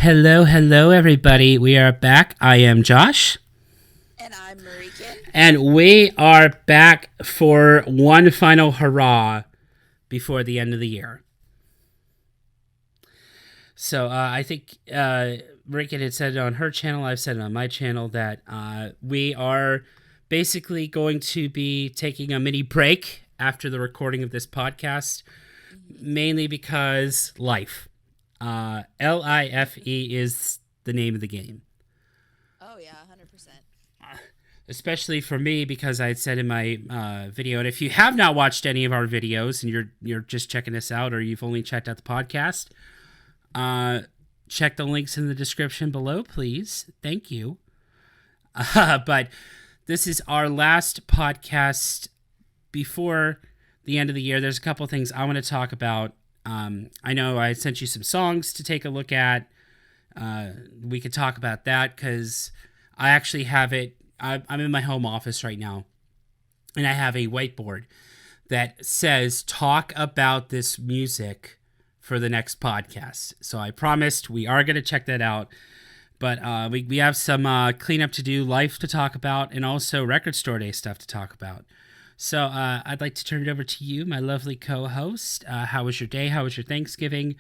Hello, hello, everybody. We are back. I am Josh. And I'm Marichen. And we are back for one final hurrah before the end of the year. So I think Marichen had said it on her channel. I've said it on my channel that we are basically going to be taking a mini break after the recording of this podcast, mainly because life. LIFE is the name of the game. Oh yeah, 100%. Especially for me, because I had said in my video, and if you have not watched any of our videos and you're just checking us out, or you've only checked out the podcast, check the links in the description below, please. Thank you. But this is our last podcast before the end of the year. There's a couple of things I want to talk about. I know I sent you some songs to take a look at. We could talk about that because I actually have it. I'm in my home office right now, and I have a whiteboard that says talk about this music for the next podcast. So I promised we are going to check that out. But we have some cleanup to do, life to talk about, and also Record Store Day stuff to talk about. So I'd like to turn it over to you, my lovely co-host. How was your day? How was your Thanksgiving?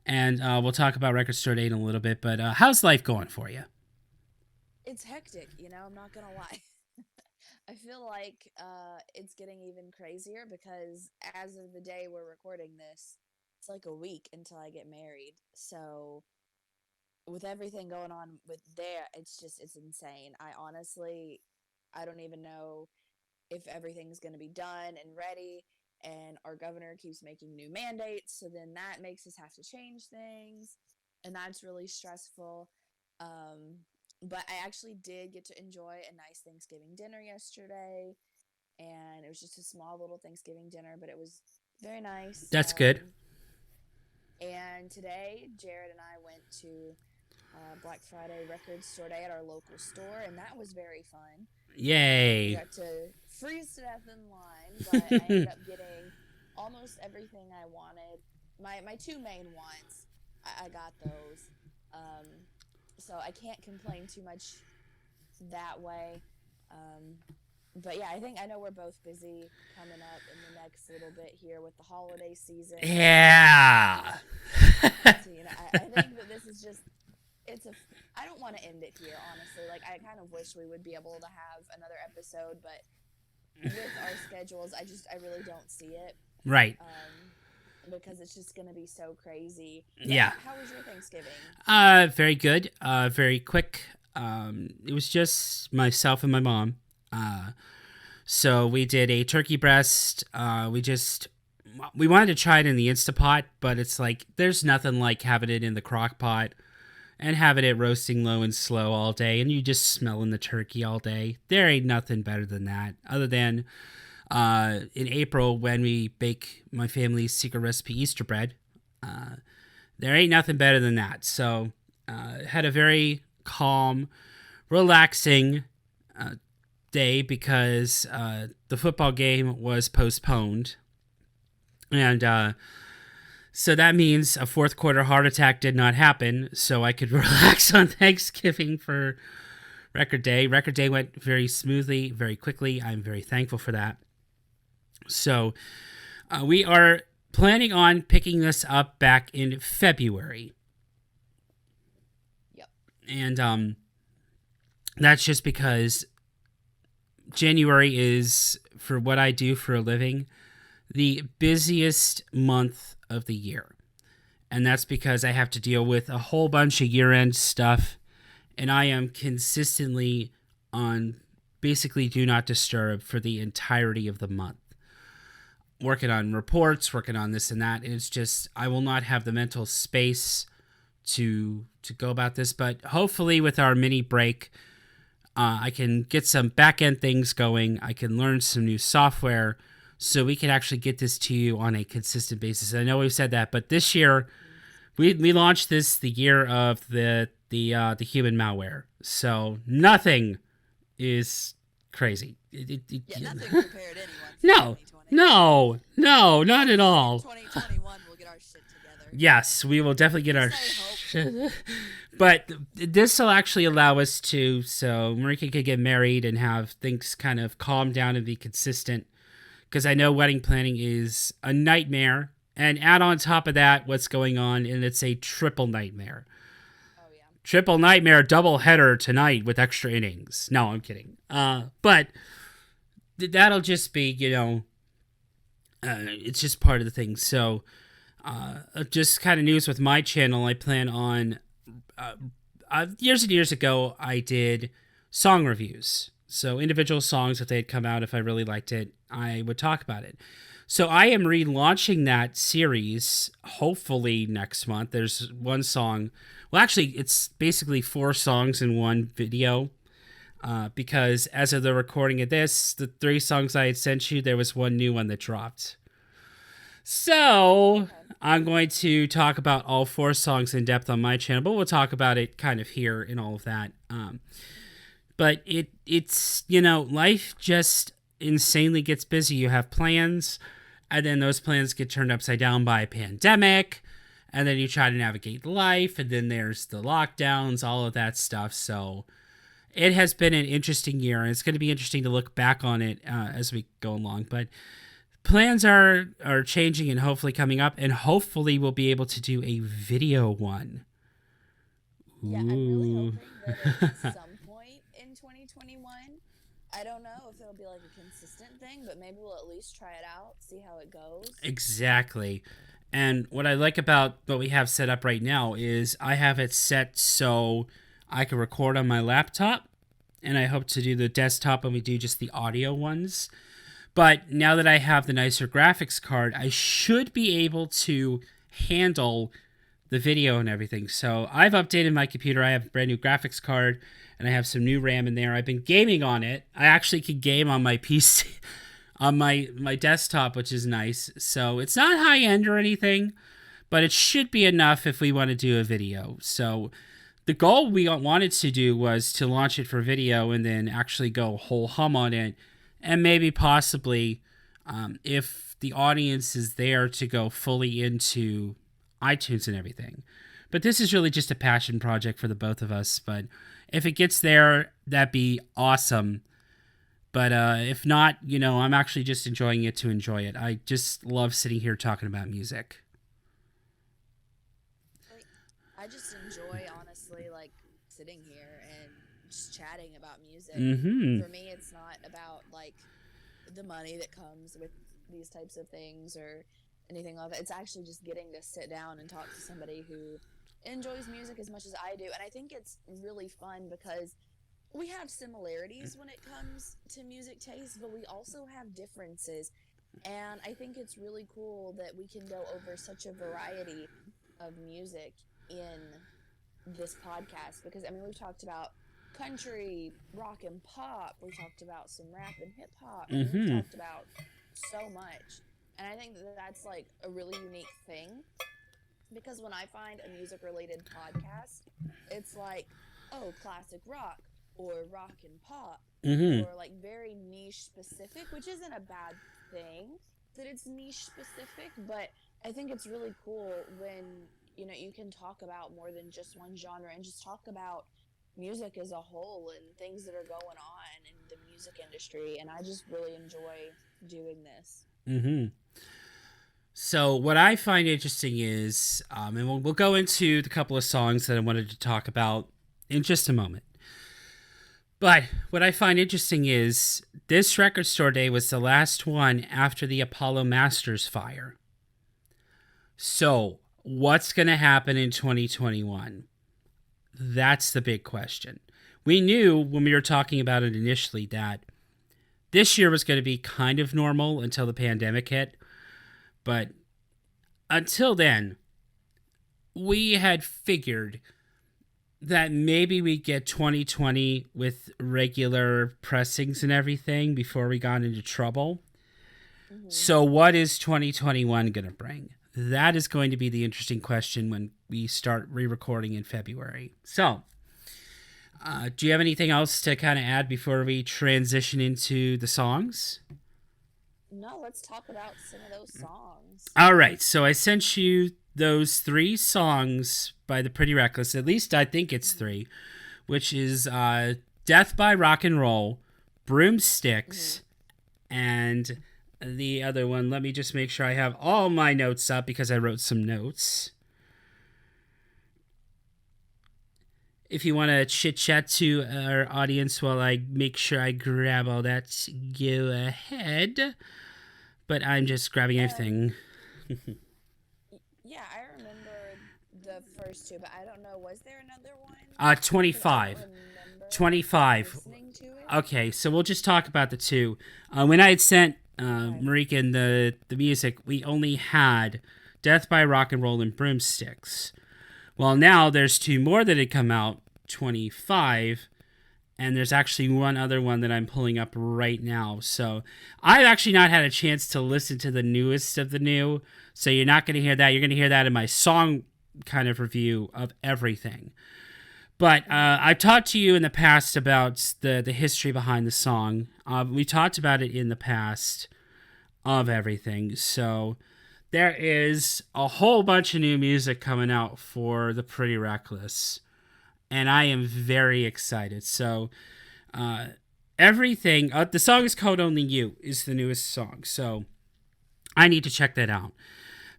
And we'll talk about Record Store Day in a little bit. But how's life going for you? It's hectic, I'm not gonna lie. I feel like it's getting even crazier because as of the day we're recording this, it's like a week until I get married. So with everything going on with there, it's insane. I don't even know if everything's going to be done and ready, and our governor keeps making new mandates, so then that makes us have to change things, and that's really stressful. But I actually did get to enjoy a nice Thanksgiving dinner yesterday, and it was just a small little Thanksgiving dinner, but it was very nice. That's good. And today Jared and I went to Black Friday Record Store Day at our local store, and that was very fun. Yay. We got to freeze to death in line, but I ended up getting almost everything I wanted. My two main wants, I got those. So I can't complain too much that way. But yeah, I know we're both busy coming up in the next little bit here with the holiday season. Yeah. So, I think that this is just, I don't want to end it here, honestly. Like, I kind of wish we would be able to have another episode, but with our schedules, I really don't see it. Right. Because it's just going to be so crazy. Yeah. How was your Thanksgiving? Very good. Very quick. It was just myself and my mom. So we did a turkey breast. We wanted to try it in the Instapot, but it's like there's nothing like having it in the crock pot and having it roasting low and slow all day, and you just smelling the turkey all day. There ain't nothing better than that, other than in April when we bake my family's secret recipe Easter bread. There ain't nothing better than that. So had a very calm, relaxing day because the football game was postponed. And so that means a fourth quarter heart attack did not happen, so I could relax on Thanksgiving for Record Day. Record Day went very smoothly, very quickly. I'm very thankful for that. So we are planning on picking this up back in February. Yep. And that's just because January is, for what I do for a living, the busiest month of the year. And that's because I have to deal with a whole bunch of year-end stuff, and I am consistently on basically do not disturb for the entirety of the month. Working on reports, working on this and that, and it's just I will not have the mental space to go about this. But hopefully with our mini break, I can get some back-end things going. I can learn some new software so we can actually get this to you on a consistent basis. I know we've said that, but this year we launched this the year of the human malware. So nothing is crazy. Nothing prepared anyone for No, 2020. no, not at all. 2021, we'll get our shit together. Yes, we will definitely At get our. least I hope. But this will actually allow us to, so Marika could get married and have things kind of calm down and be consistent. Because I know wedding planning is a nightmare. And add on top of that what's going on, and it's a triple nightmare. Oh yeah. Triple nightmare, double header tonight with extra innings. No, I'm kidding. But that'll just be, it's just part of the thing. So, just kind of news with my channel. I plan on years and years ago, I did song reviews. So individual songs, if they had come out, if I really liked it, I would talk about it. So I am relaunching that series hopefully next month. There's one song. Well, actually, it's basically 4 songs in one video. Because as of the recording of this, the 3 songs I had sent you, there was one new one that dropped. So Okay. I'm going to talk about all 4 songs in depth on my channel, but we'll talk about it kind of here and all of that. But it's life just insanely gets busy. You have plans, and then those plans get turned upside down by a pandemic, and then you try to navigate life, and then there's the lockdowns, all of that stuff. So it has been an interesting year, and it's going to be interesting to look back on it as we go along. But plans are changing and hopefully coming up, and hopefully we'll be able to do a video one. Yeah, I'm really Ooh. hoping that at some point in 2021, I don't know if it'll be like a consistent thing, but maybe we'll at least try it out, see how it goes. Exactly. And what I like about what we have set up right now is I have it set so I can record on my laptop, and I hope to do the desktop when we do just the audio ones. But now that I have the nicer graphics card, I should be able to handle the video and everything. So I've updated my computer. I have a brand new graphics card, and I have some new RAM in there. I've been gaming on it. I actually can game on my PC, on my desktop, which is nice. So it's not high end or anything, but it should be enough if we want to do a video. So the goal we wanted to do was to launch it for video and then actually go whole hum on it, and maybe possibly, if the audience is there, to go fully into iTunes and everything. But this is really just a passion project for the both of us. But if it gets there, that'd be awesome. But if not, I'm actually just enjoying it to enjoy it. I just love sitting here talking about music. Like, I just enjoy, honestly, like sitting here and just chatting about music. Mm-hmm. For me, it's not about like the money that comes with these types of things or anything like that. It's actually just getting to sit down and talk to somebody who enjoys music as much as I do. And I think it's really fun because we have similarities when it comes to music taste, but we also have differences. And I think it's really cool that we can go over such a variety of music in this podcast because, I mean, we've talked about country, rock, and pop. We talked about some rap and hip hop. I mean, we've Mm-hmm. talked about so much. And I think that that's like a really unique thing because when I find a music related podcast, it's like, oh, classic rock or rock and pop Mm-hmm. or like very niche specific, which isn't a bad thing that it's niche specific, but I think it's really cool when you can talk about more than just one genre and just talk about music as a whole and things that are going on in the music industry, and I just really enjoy doing this. Mm-hmm. So what I find interesting is, and we'll go into the couple of songs that I wanted to talk about in just a moment. But what I find interesting is this record store day was the last one after the Apollo Masters fire. So what's going to happen in 2021? That's the big question. We knew when we were talking about it initially that this year was going to be kind of normal until the pandemic hit. But until then, we had figured that maybe we get 2020 with regular pressings and everything before we got into trouble. Mm-hmm. So what is 2021 going to bring? That is going to be the interesting question when we start re-recording in February. So, do you have anything else to kind of add before we transition into the songs? No, let's talk about some of those songs. All right. So I sent you those three songs by the Pretty Reckless, at least I think it's Mm-hmm. three, which is Death by Rock and Roll, Mm-hmm. Broomsticks, and the other one. Let me just make sure I have all my notes up because I wrote some notes. If you want to chit chat to our audience while I make sure I grab all that, go ahead. But I'm just grabbing Um, everything. yeah, I remember the first two, but I don't know. Was there another one? Because I don't 25. remember 25. listening to it. Okay, so we'll just talk about the two. When I had sent Okay. Marichen the music, we only had Death by Rock and Roll and Broomsticks. Well, now there's two more that had come out, 25, and there's actually one other one that I'm pulling up right now. So I've actually not had a chance to listen to the newest of the new. So you're not going to hear that. You're going to hear that in my song kind of review of everything. But Mm-hmm. I've talked to you in the past about the history behind the song. We talked about it in the past of everything. So there is a whole bunch of new music coming out for the Pretty Reckless, and I am very excited. So uh, everything. The song is called "Only You" is the newest song. So I need to check that out.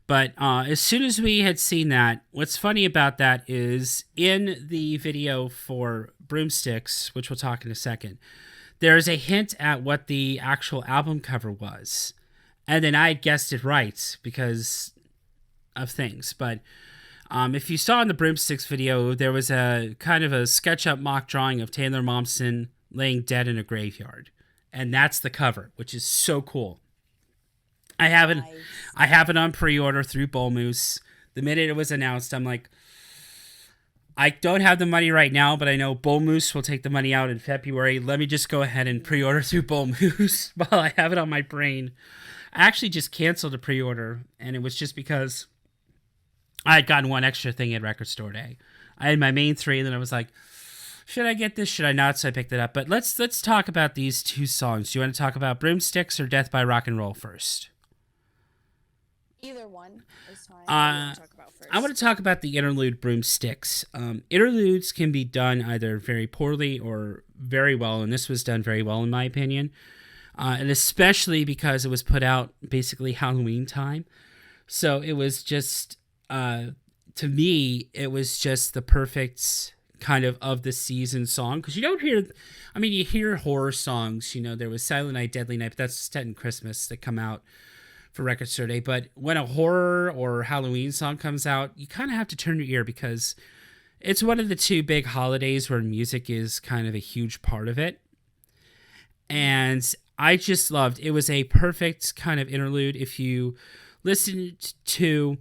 But as soon as we had seen that, what's funny about that is in the video for Broomsticks, which we'll talk in a second, there's a hint at what the actual album cover was. And then I guessed it right because of things. But if you saw in the Broomsticks video, there was a kind of a SketchUp mock drawing of Taylor Momsen laying dead in a graveyard. And that's the cover, which is so cool. I have it. Nice. I have it on pre-order through Bull Moose. The minute it was announced, I'm like, I don't have the money right now, but I know Bull Moose will take the money out in February. Let me just go ahead and Mm-hmm. pre-order through Bull Moose while I have it on my brain. I actually just canceled a pre-order, and it was just because I had gotten one extra thing at Record Store Day. I had my main three, and then I was like, should I get this? Should I not? So I picked it up. But let's talk about these two songs. Do you want to talk about Broomsticks or Death by Rock and Roll first? Either one is fine. What do you want Uh, to talk about I want first? to talk about the interlude Broomsticks. Interludes can be done either very poorly or very well, and this was done very well in my opinion. And especially because it was put out basically Halloween time, so it was just uh, to me it was just the perfect kind of the season song because you don't hear. I mean, you hear horror songs. You know, there was Silent Night, Deadly Night, but that's set in Christmas that come out for Record Store Day. But when a horror or Halloween song comes out, you kind of have to turn your ear because it's one of the two big holidays where music is kind of a huge part of it. Mm-hmm. And I just loved it. Was a perfect kind of interlude. If you listen to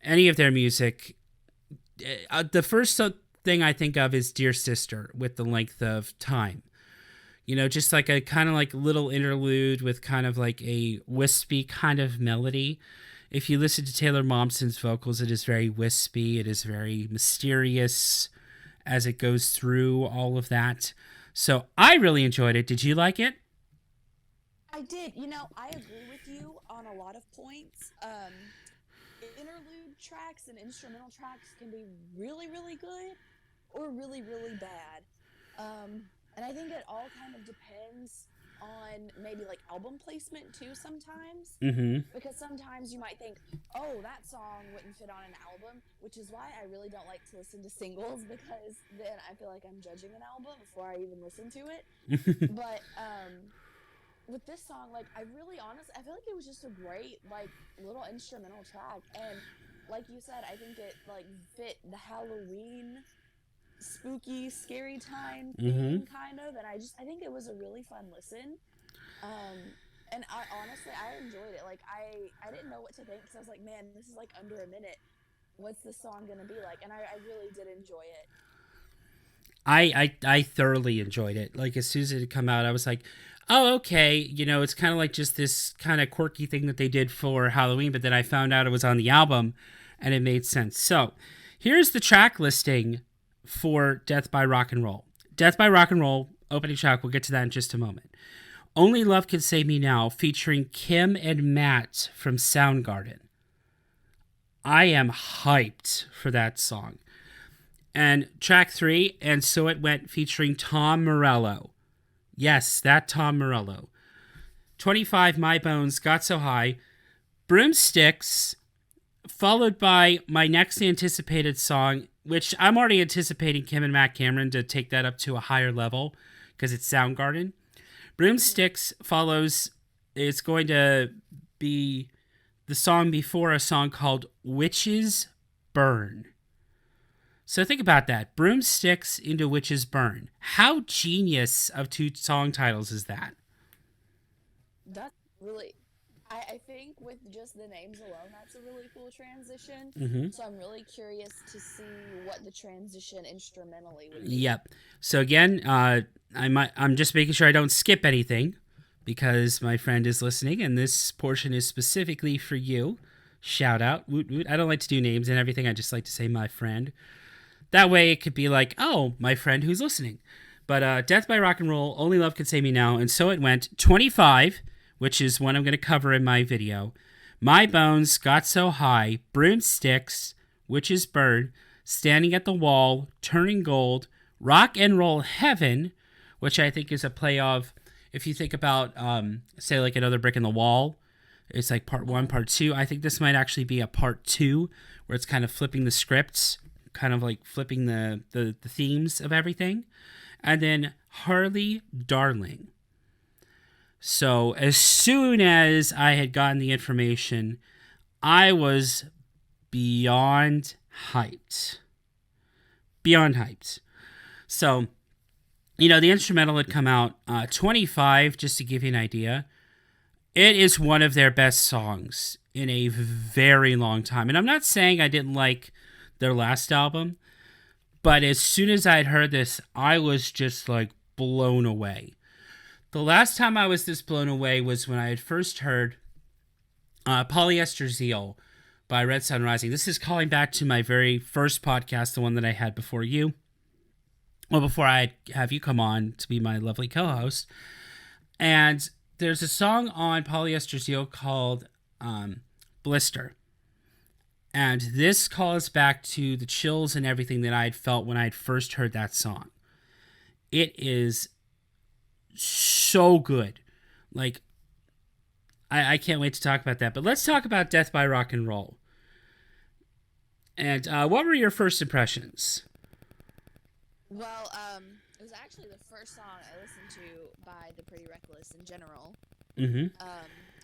any of their music, the first thing I think of is Dear Sister with the length of time. You know, just like a kind of like little interlude with kind of like a wispy kind of melody. If you listen to Taylor Momsen's vocals, it is very wispy. It is very mysterious as it goes through all of that. So I really enjoyed it. Did you like it? I did. I agree with you on a lot of points. Interlude tracks and instrumental tracks can be really, really good or really, really bad. And I think it all kind of depends on maybe like album placement too sometimes. Mm-hmm. Because sometimes you might think, oh, that song wouldn't fit on an album, which is why I really don't like to listen to singles because then I feel like I'm judging an album before I even listen to it. But with this song, like I really honestly, I feel like it was just a great like little instrumental track, and like you said, I think it like fit the Halloween spooky, scary time Mm-hmm. theme kind of, and I think it was a really fun listen. Um, and I honestly I enjoyed it. Like I didn't know what to think because I was like, man, this is like under a minute. What's this song gonna be like? And I really did enjoy it. I thoroughly enjoyed it. Like as soon as it had come out, I was like, oh okay, you know, it's kind of like just this kind of quirky thing that they did for Halloween. But then I found out it was on the album, and it made sense. So here's the track listing for Death by Rock and Roll. Death by Rock and Roll opening track. We'll get to that in just a moment. Only Love Can Save Me Now, featuring Kim and Matt from Soundgarden. I am hyped for that song. And track 3, And So It Went, featuring Tom Morello. Yes, that Tom Morello. 25, My Bones, Got So High. Broomsticks, followed by my next anticipated song, which I'm already anticipating Kim and Matt Cameron to take that up to a higher level because it's Soundgarden. Broomsticks follows, it's going to be the song before a song called Witches Burn. So think about that. Broomsticks into Witches Burn. How genius of two song titles is that? That's really, I think with just the names alone, that's a really cool transition. Mm-hmm. So I'm really curious to see what the transition instrumentally would be. Yep. So again, I'm just making sure I don't skip anything because my friend is listening, and this portion is specifically for you. Shout out. Woot woot. I don't like to do names and everything. I just like to say my friend. That way it could be like, oh, my friend who's listening. But Death by Rock and Roll, Only Love Can Save Me Now, And So It Went. 25, which is one I'm going to cover in my video. My Bones, Got So High. Broomsticks, Witches Burn. Standing at the Wall. Turning Gold. Rock and Roll Heaven, which I think is a play of, if you think about, say, like Another Brick in the Wall, it's like part 1, part 2. I think this might actually be a part 2, where it's kind of flipping the scripts, kind of like flipping the themes of everything. And then Harley Darling. So as soon as I had gotten the information, I was beyond hyped. Beyond hyped. So, you know, the instrumental had come out 25, just to give you an idea. It is one of their best songs in a very long time. And I'm not saying I didn't like their last album, but as soon as I'd heard this, I was just like blown away. The last time I was this blown away was when I had first heard Polyester Zeal by Red Sun Rising. This is calling back to my very first podcast, the one that I had before you. Well, before I have you come on to be my lovely co-host. And there's a song on Polyester Zeal called Blister. And this calls back to the chills and everything that I had felt when I had first heard that song. It is so good. Like, I can't wait to talk about that. But let's talk about Death by Rock and Roll. And what were your first impressions? Well, it was actually the first song I listened to by the Pretty Reckless in general. Mm-hmm.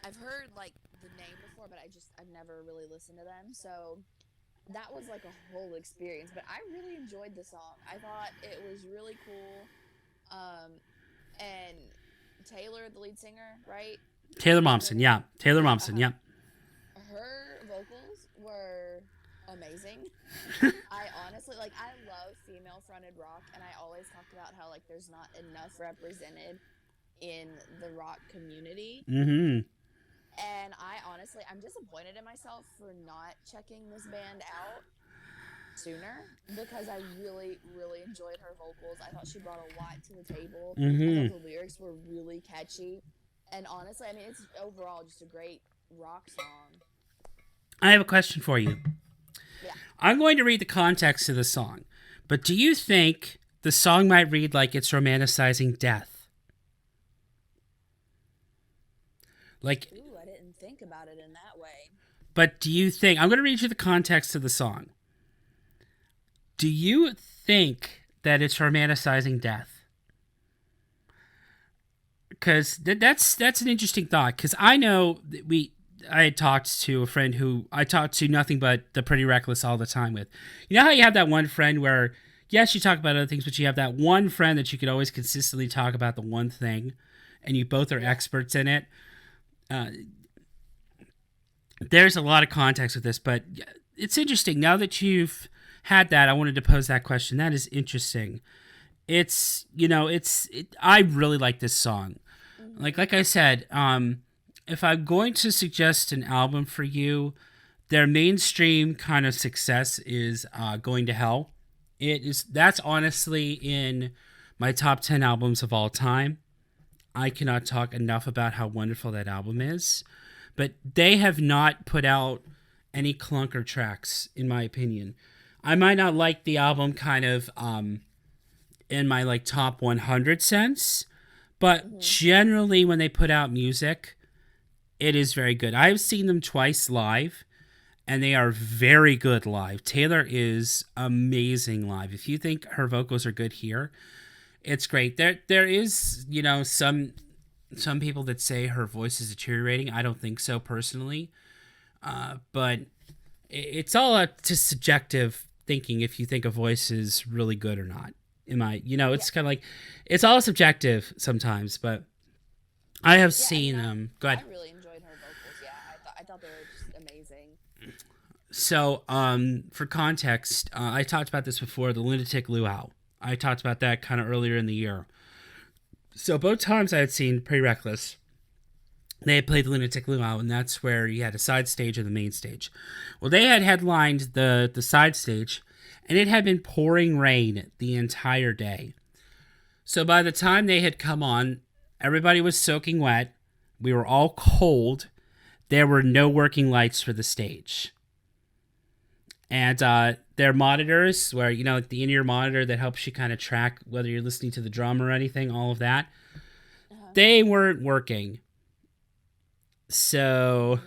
I've heard like the name before, but I've never really listened to them. So that was like a whole experience. But I really enjoyed the song. I thought it was really cool. And Taylor, the lead singer, right? Taylor Momsen, yeah. Taylor Momsen, yeah. Her vocals were amazing. I honestly, like, I love female-fronted rock, and I always talked about how, like, there's not enough represented in the rock community. Mm-hmm. And I'm disappointed in myself for not checking this band out sooner, because I really, really enjoyed her vocals. I thought she brought a lot to the table. Mm-hmm. I thought the lyrics were really catchy. And honestly, I mean, it's overall just a great rock song. I have a question for you. Yeah. I'm going to read the context of the song, but do you think the song might read like it's romanticizing death? Like, ooh, I didn't think about it in that way. But do you think, I'm going to read you the context of the song. Do you think that it's romanticizing death? Because that's an interesting thought. Because I know I had talked to a friend who I talked to nothing but the Pretty Reckless all the time with. You know how you have that one friend where, yes, you talk about other things, but you have that one friend that you could always consistently talk about the one thing, and you both are experts in it. There's a lot of context with this, but it's interesting. Now that you've had that, I wanted to pose that question. That is interesting. It's, I really like this song. Mm-hmm. Like I said, if I'm going to suggest an album for you, their mainstream kind of success is Going to Hell. That's honestly in my top 10 albums of all time. I cannot talk enough about how wonderful that album is. But they have not put out any clunker tracks, in my opinion. I might not like the album kind of in my like top 100 sense, but Hmm. generally when they put out music, it is very good. I've seen them twice live, and they are very good live. Taylor is amazing live. If you think her vocals are good here, it's great. There is, some people that say her voice is deteriorating. I don't think so personally. But it's all up to subjective thinking if you think a voice is really good or not. Yeah, It's kind of like it's all subjective sometimes, but I have yeah. I mean, seen go I ahead. really enjoyed her vocals. Yeah, I thought they were just amazing. So, for context, I talked about this before, the Lunatic Luau. I talked about that kind of earlier in the year. So both times I had seen Pretty Reckless, they had played the Lunatic Luau, and that's where you had a side stage and the main stage. Well, they had headlined the side stage, and it had been pouring rain the entire day. So by the time they had come on, everybody was soaking wet. We were all cold. There were no working lights for the stage. And their monitors, where, like the in-ear monitor that helps you kind of track whether you're listening to the drum or anything, all of that, Uh-huh. they weren't working. So,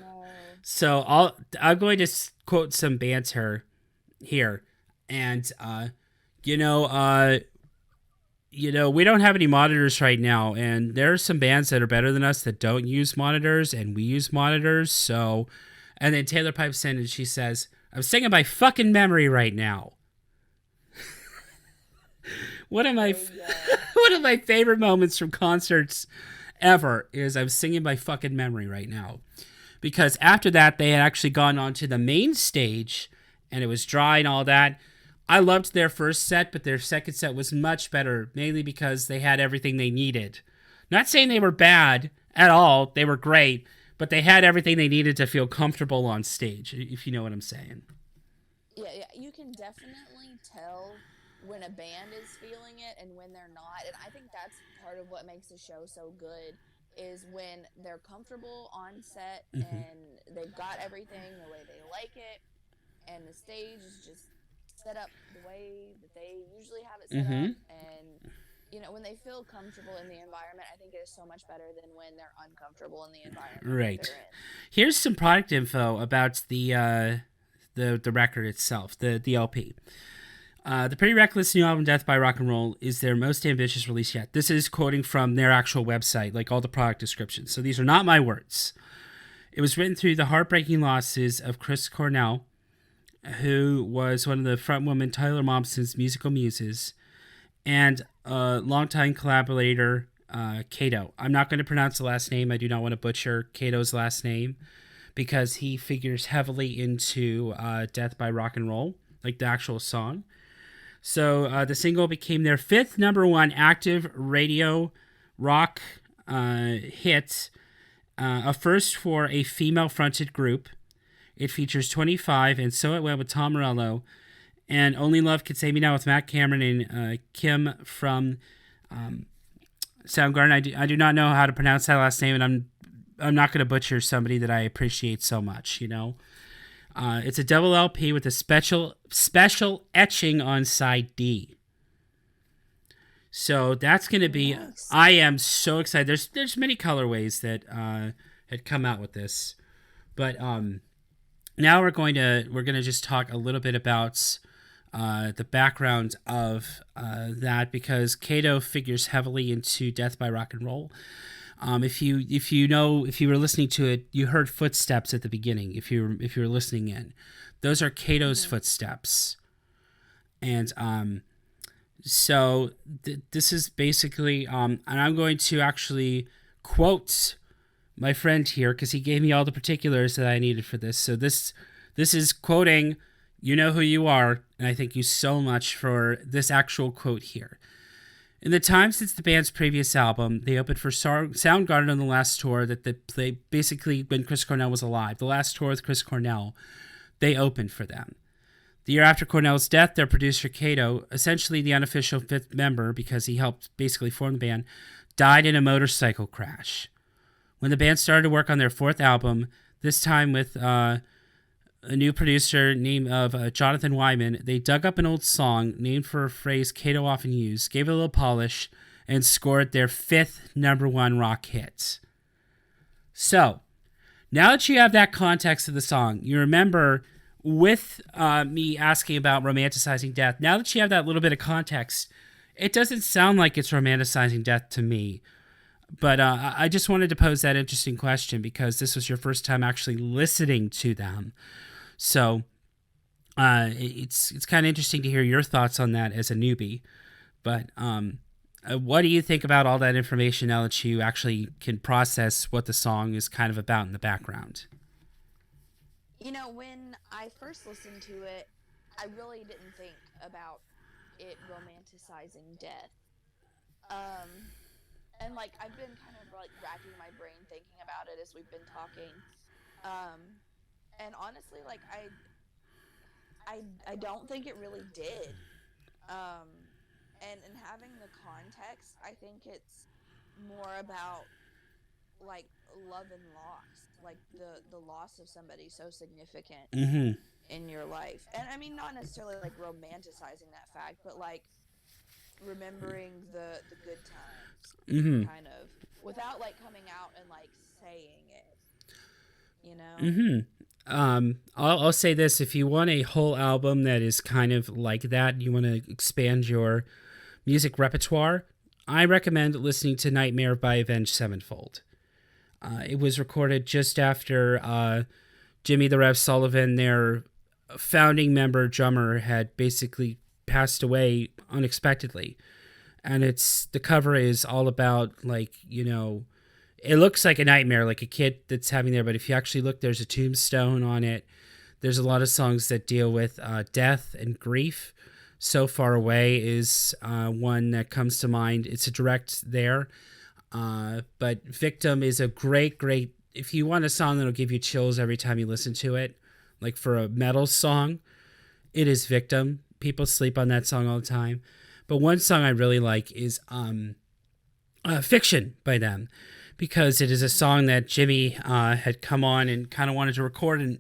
Oh no. I'm going to quote some banter here, and you know, uh, we don't have any monitors right now, and there are some bands that are better than us that don't use monitors, and we use monitors. So, and then Taylor pipes in and she says, "I'm singing by fucking memory right now." One of my There you go. one of my favorite moments from concerts ever is I'm singing by fucking memory right now. Because after that, they had actually gone on to the main stage, and it was dry and all that. I loved their first set, but their second set was much better, mainly because they had everything they needed. Not saying they were bad at all, they were great, but they had everything they needed to feel comfortable on stage, if you know what I'm saying. Yeah, yeah. You can definitely tell when a band is feeling it and when they're not. And I think that's part of what makes a show so good is when they're comfortable on set Hmm. and they've got everything the way they like it and the stage is just set up the way that they usually have it set up Hmm. and when they feel comfortable in the environment, I think it is so much better than when they're uncomfortable in the environment that Right. they're in. Here's some product info about the record itself, the LP. The Pretty Reckless new album, Death by Rock and Roll, is their most ambitious release yet. This is quoting from their actual website, like all the product descriptions. So these are not my words. It was written through the heartbreaking losses of Chris Cornell, who was one of the front woman Tyler Momsen's musical muses, and longtime collaborator Kato. I'm not going to pronounce the last name. I do not want to butcher Kato's last name because he figures heavily into Death by Rock and Roll, like the actual song. So the single became their fifth number one active radio rock hit, a first for a female fronted group. It features 25 and So It Went with Tom Morello and Only Love Could Save Me Now with Matt Cameron and Kim from Soundgarden. I do not know how to pronounce that last name, and I'm not going to butcher somebody that I appreciate so much. It's a double LP with a special etching on side D. So that's going to be. Nice. I am so excited. There's many colorways that had come out with this, but now we're going to just talk a little bit about the background of that because Kato figures heavily into Death by Rock and Roll. If you were listening to it, you heard footsteps at the beginning. If you were listening in, those are Kato's Hmm. footsteps, and so this is basically and I'm going to actually quote my friend here because he gave me all the particulars that I needed for this. So this is quoting. You know who you are, and I thank you so much for this actual quote here. In the time since the band's previous album, they opened for Soundgarden on the last tour that they basically, when Chris Cornell was alive, the last tour with Chris Cornell, they opened for them. The year after Cornell's death, their producer Kato, essentially the unofficial fifth member because he helped basically form the band, died in a motorcycle crash. When the band started to work on their fourth album, this time with a new producer named of Jonathan Wyman. They dug up an old song named for a phrase Kato often used, gave it a little polish, and scored their fifth number one rock hit. So, now that you have that context of the song, you remember with me asking about romanticizing death, now that you have that little bit of context, it doesn't sound like it's romanticizing death to me. But I just wanted to pose that interesting question because this was your first time actually listening to them. So it's kind of interesting to hear your thoughts on that as a newbie. But what do you think about all that information now that you actually can process what the song is kind of about in the background? When I first listened to it, I really didn't think about it romanticizing death. Um, and like I've been kind of like racking my brain thinking about it as we've been talking. Um, and honestly, like I don't think it really did. Um, and having the context, I think it's more about like love and loss, like the loss of somebody so significant Mm-hmm. in your life. And I mean, not necessarily like romanticizing that fact, but like remembering the good times, Mm-hmm. kind of, without like coming out and like saying it, you know. Mm-hmm. I'll say this: if you want a whole album that is kind of like that, you want to expand your music repertoire, I recommend listening to Nightmare by Avenged Sevenfold. It was recorded just after Jimmy the Rev Sullivan, their founding member drummer, had basically passed away unexpectedly. And the cover is all about, like, it looks like a nightmare, like a kid that's having there, but if you actually look, there's a tombstone on it. There's a lot of songs that deal with death and grief. So Far Away is one that comes to mind. It's a direct there. But Victim is a great, great, if you want a song that'll give you chills every time you listen to it, like for a metal song, it is Victim. People sleep on that song all the time. But one song I really like is Fiction by them, because it is a song that Jimmy had come on and kind of wanted to record. And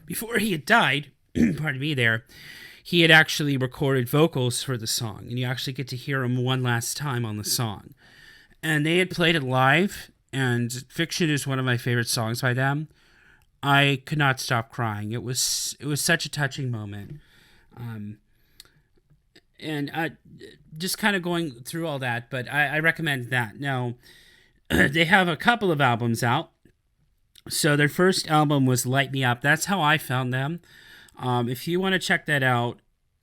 before he had died, pardon me there, he had actually recorded vocals for the song. And you actually get to hear him one last time on the song. And they had played it live, and Fiction is one of my favorite songs by them. I could not stop crying. It was such a touching moment. And just kind of going through all that, but I recommend that. Now, they have a couple of albums out. So their first album was Light Me Up. That's how I found them. If you want to check that out,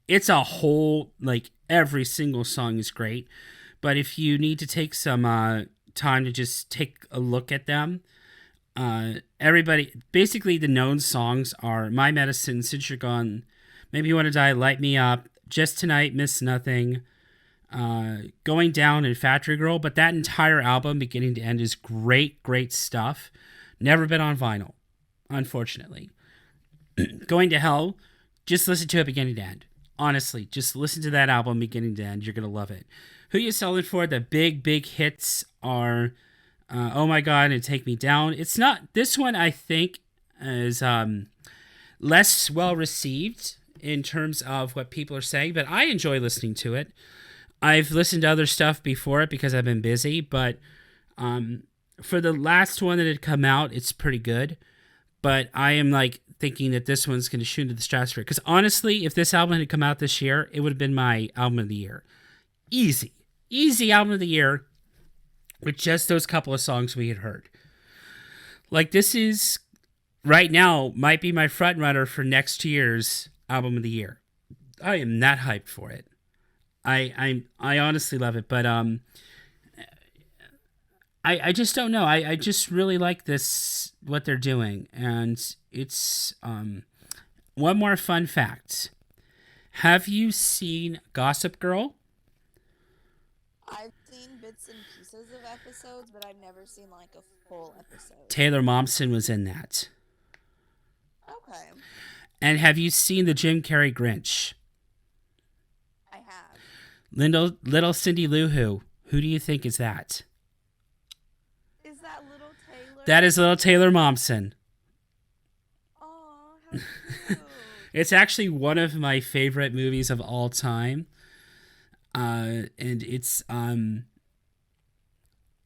it's a whole, like, every single song is great. But if you need to take some time to just take a look at them, basically the known songs are My Medicine, Since You're Gone, Maybe You Want to Die, Light Me Up, Just Tonight, Miss Nothing, Going Down, and Factory Girl. But that entire album, beginning to end, is great, great stuff. Never been on vinyl, unfortunately. Going to Hell, just listen to it beginning to end. Honestly, just listen to that album beginning to end. You're going to love it. Who You Selling For? The big, big hits are Oh My God and Take Me Down. It's not, this one I think is less well received in terms of what people are saying, but I enjoy listening to it. I've listened to other stuff before it because I've been busy, but for the last one that had come out, it's pretty good. But I am like thinking that this one's going to shoot into the stratosphere. Because honestly, if this album had come out this year, it would have been my album of the year. Easy. Easy album of the year with just those couple of songs we had heard. Like, this is, right now, might be my front runner for next year's album of the year. I am that hyped for it. I honestly love it, but I just don't know. I just really like this, what they're doing. And it's one more fun fact. Have you seen Gossip Girl? I've seen bits and pieces of episodes, but I've never seen like a full episode. Taylor Momsen was in that. Okay. And have you seen the Jim Carrey Grinch? I have. Little Cindy Lou Who do you think is that? Is that little Taylor? That is little Taylor Momsen. Aw, cute. It's actually one of my favorite movies of all time. And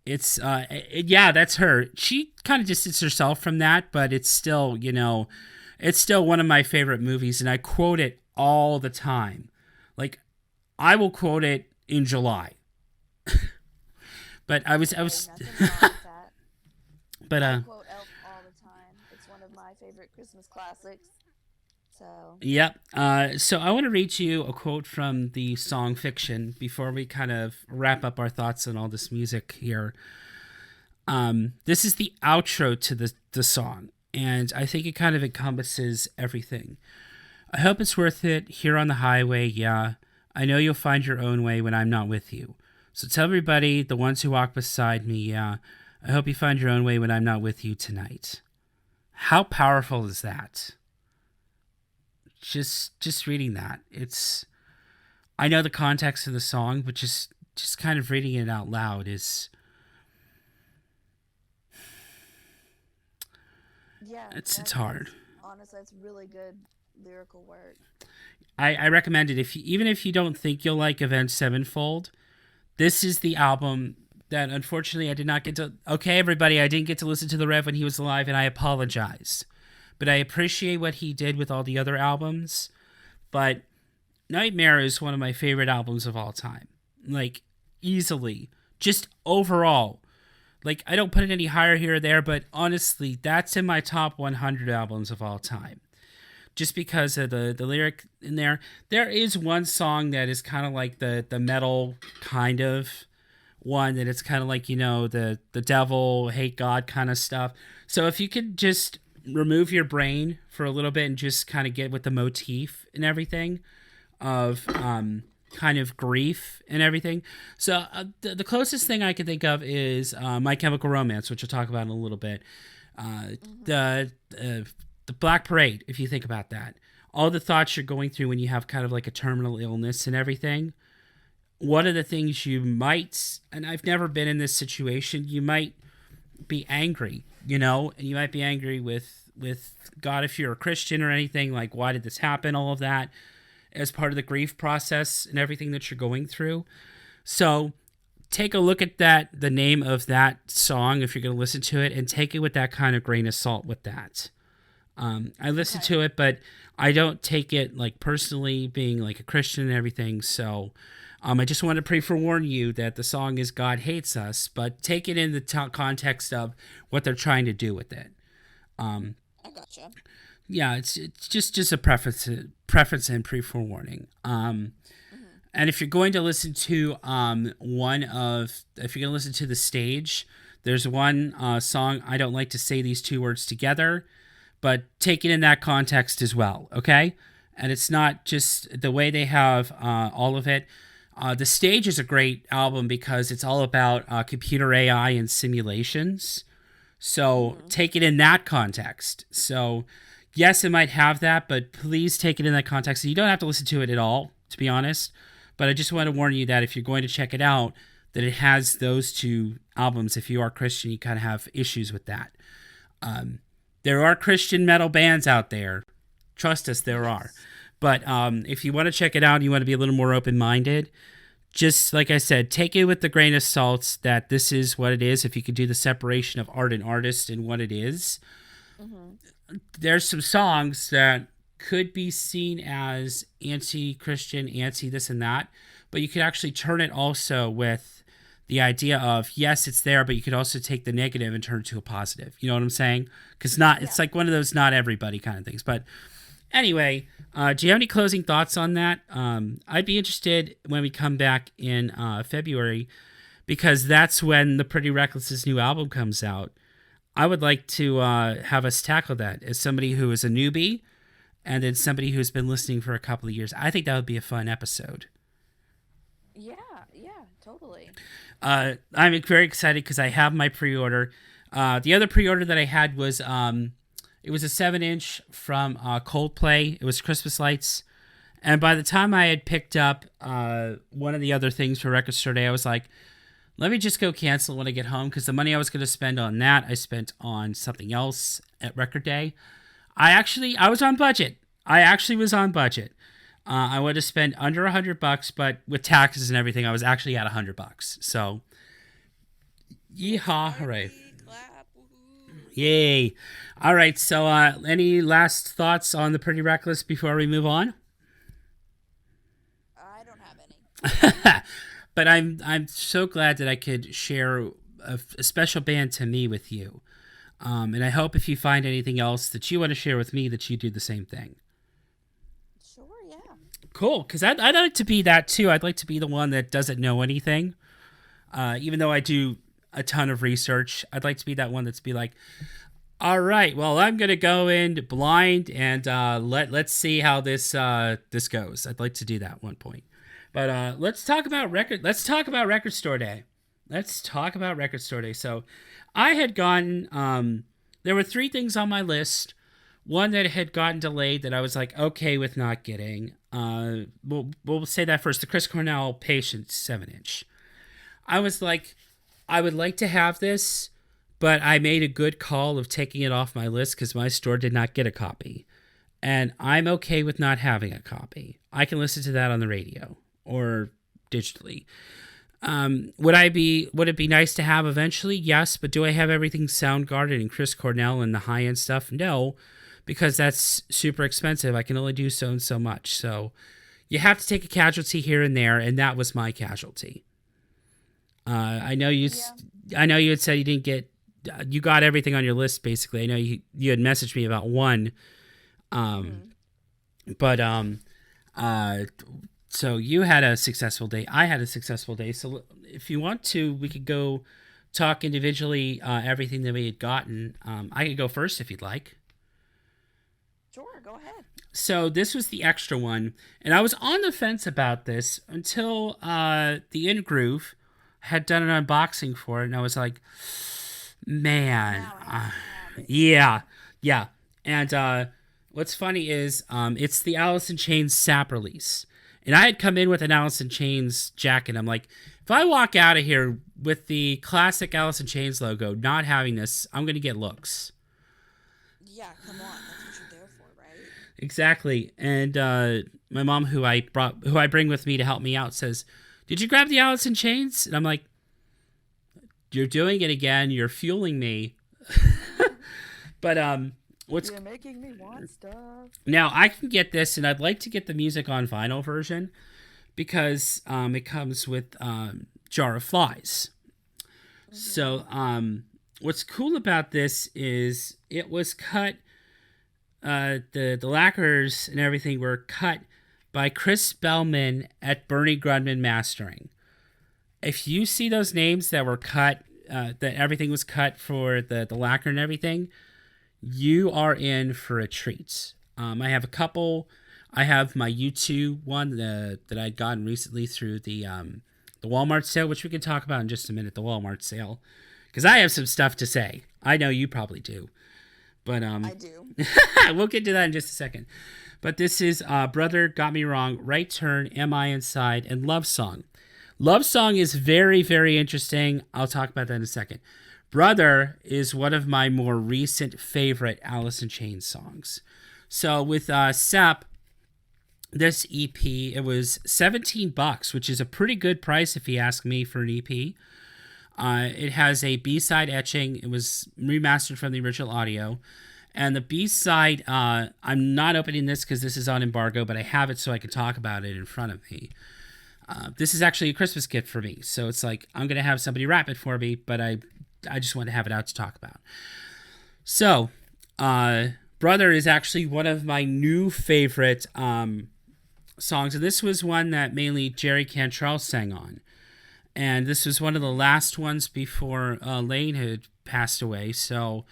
yeah, that's her. She kind of distanced herself from that, but it's still, it's still one of my favorite movies, and I quote it all the time. Like, I will quote it in July. But I Hey, was, nothing wrong with that. but I quote Elf all the time. It's one of my favorite Christmas classics. So, yep. So I want to read you a quote from the song "Fiction" before we kind of wrap up our thoughts on all this music here. This is the outro to the song, and I think it kind of encompasses everything. I hope it's worth it here on the highway, yeah. I know you'll find your own way when I'm not with you. So tell everybody, the ones who walk beside me, yeah. I hope you find your own way when I'm not with you tonight. How powerful is that? Just reading that. It's I know the context of the song, but just kind of reading it out loud is yeah, it's hard. honestly, that's really good lyrical work. I recommend it if you, even if you don't think you'll like Avenged Sevenfold. This is the album that unfortunately I did not get to. Okay, everybody, I didn't get to listen to the Rev when he was alive, and I apologize. But I appreciate what he did with all the other albums. But Nightmare is one of my favorite albums of all time. Like, easily. Just overall. Like, I don't put it any higher here or there, but honestly, that's in my top 100 albums of all time. Just because of the lyric in there. There is one song that is kind of like the metal kind of one, that it's kind of like, the devil, hate God kind of stuff. So if you could just remove your brain for a little bit and just kind of get with the motif and everything of kind of grief and everything. So the closest thing I can think of is My Chemical Romance, which we'll talk about in a little bit. The Black Parade, if you think about that. All the thoughts you're going through when you have kind of like a terminal illness and everything. One of the things you might, and I've never been in this situation, you might be angry, and you might be angry with God if you're a Christian or anything, like, why did this happen, all of that, as part of the grief process and everything that you're going through. So take a look at the name of that song, if you're going to listen to it, and take it with that kind of grain of salt with that. I listen to it, but I don't take it like personally being like a Christian and everything. So I just want to pre-forewarn you that the song is God Hates Us, but take it in the context of what they're trying to do with it. I gotcha. Yeah, it's just a preference and pre-forewarning. And if you're going to listen to if you're going to listen to The Stage, there's one song, I Don't Like to Say These Two Words Together, but take it in that context as well, okay? And it's not just the way they have all of it. The Stage is a great album because it's all about computer AI and simulations. So take it in that context. So yes, it might have that, but please take it in that context. You don't have to listen to it at all, to be honest. But I just want to warn you that if you're going to check it out, that it has those two albums. If you are Christian, you kind of have issues with that. There are Christian metal bands out there. Trust us, there are. But if you want to check it out and you want to be a little more open-minded, just like I said, take it with the grain of salt that this is what it is. If you could do the separation of art and artist and what it is. There's some songs that could be seen as anti-Christian, anti this and that, but you could actually turn it also with the idea of, yes, it's there, but you could also take the negative and turn it to a positive. You know what I'm saying? Because it's like one of those not everybody kind of things. But anyway, do you have any closing thoughts on that? I'd be interested when we come back in February, because that's when the Pretty Reckless's new album comes out. I would like to have us tackle that as somebody who is a newbie and then somebody who's been listening for a couple of years. I think that would be a fun episode. Yeah, totally. I'm very excited because I have my pre-order. The other pre-order that I had was it was a 7-inch from Coldplay. It was Christmas lights. And by the time I had picked up one of the other things for Record Store Day, I was like, let me just go cancel when I get home, because the money I was going to spend on that, I spent on something else at Record Day. I was on budget. I actually was on budget. I would have spent under $100, but with taxes and everything, I was actually at $100. So, yeehaw, hooray. Party, clap, woohoo. Yay. All right. So, any last thoughts on the Pretty Reckless before we move on? I don't have any. But I'm so glad that I could share a special band to me with you. And I hope if you find anything else that you want to share with me, that you do the same thing. Sure, yeah. Cool. Because I'd like to be that too. I'd like to be the one that doesn't know anything. Even though I do a ton of research, I'd like to be that one that's be like, all right, well, I'm gonna go in blind and let's see how this goes. I'd like to do that at one point. But let's talk about record. Let's talk about Record Store Day. Let's talk about Record Store Day. So, I had gotten. There were three things on my list. One that had gotten delayed that I was like okay with not getting. We'll say that first. The Chris Cornell Patience 7-inch. I was like, I would like to have this, but I made a good call of taking it off my list because my store did not get a copy. And I'm okay with not having a copy. I can listen to that on the radio or digitally. Would it be nice to have eventually? Yes, but do I have everything Soundgarden and Chris Cornell and the high-end stuff? No, because that's super expensive. I can only do so and so much. So you have to take a casualty here and there, and that was my casualty. I know you. Yeah. I know you had said you didn't get. You got everything on your list basically. I know you had messaged me about one, but so you had a successful day. I had a successful day. So if you want to, we could go talk individually everything that we had gotten. I could go first if you'd like. Sure, go ahead. So this was the extra one, and I was on the fence about this until the In Groove had done an unboxing for it, and I was like, man, Now I have it. yeah. And what's funny is it's the Alice in Chains Sap release. And I had come in with an Alice in Chains jacket. I'm like, if I walk out of here with the classic Alice in Chains logo, not having this, I'm going to get looks. Yeah, come on. That's what you're there for, right? Exactly. And my mom, who I bring with me to help me out, says, "Did you grab the Alice in Chains?" And I'm like, "You're doing it again. You're fueling me." But You're making me want stuff. now I can get this, and I'd like to get the music on vinyl version because it comes with Jar of Flies. Mm-hmm. So what's cool about this is it was cut. The lacquers and everything were cut by Chris Bellman at Bernie Grundman Mastering. If you see those names that were cut, that everything was cut for the lacquer and everything, you are in for a treat. I have a couple. I have my U2 one that I'd gotten recently through the Walmart sale, which we can talk about in just a minute, the Walmart sale. Because I have some stuff to say. I know you probably do. But I do. we'll get to that in just a second. But this is Brother Got Me Wrong, Right Turn, Am I Inside, and Love Song. Love Song is very, very interesting. I'll talk about that in a second. Brother is one of my more recent favorite Alice in Chains songs. So with Sap, this EP, it was $17, which is a pretty good price if you ask me for an EP. It has a B-side etching. It was remastered from the original audio. And the B-side, I'm not opening this because this is on embargo, but I have it so I can talk about it in front of me. This is actually a Christmas gift for me. So it's like, I'm going to have somebody wrap it for me, but I just want to have it out to talk about. So, Brother is actually one of my new favorite songs. And this was one that mainly Jerry Cantrell sang on. And this was one of the last ones before Lane had passed away. So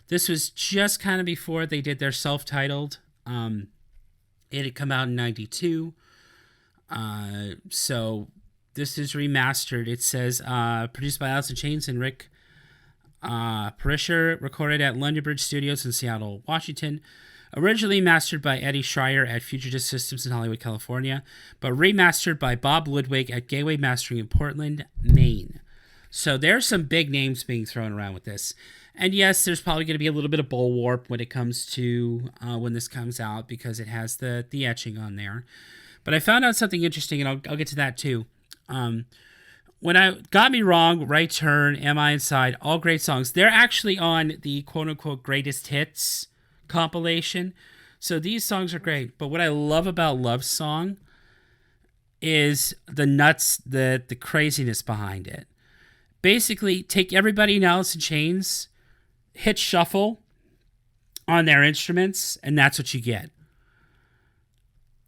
this was just kind of before they did their self-titled. It had come out in 92. So this is remastered. It says produced by Alice in Chains and Rick Parisher, recorded at London Bridge Studios in Seattle, Washington. Originally mastered by Eddie Schreier at Fugitive Systems in Hollywood, California, but remastered by Bob Ludwig at Gateway Mastering in Portland, Maine. So there's some big names being thrown around with this. And yes, there's probably going to be a little bit of bowl warp when it comes to when this comes out because it has the etching on there. But I found out something interesting, and I'll get to that too. Um, when I got me wrong, Right Turn, Am I Inside, all great songs. They're actually on the quote unquote greatest hits compilation. So these songs are great. But what I love about Love Song is the nuts, the craziness behind it. Basically, take everybody in Alice in Chains, hit shuffle on their instruments, and that's what you get.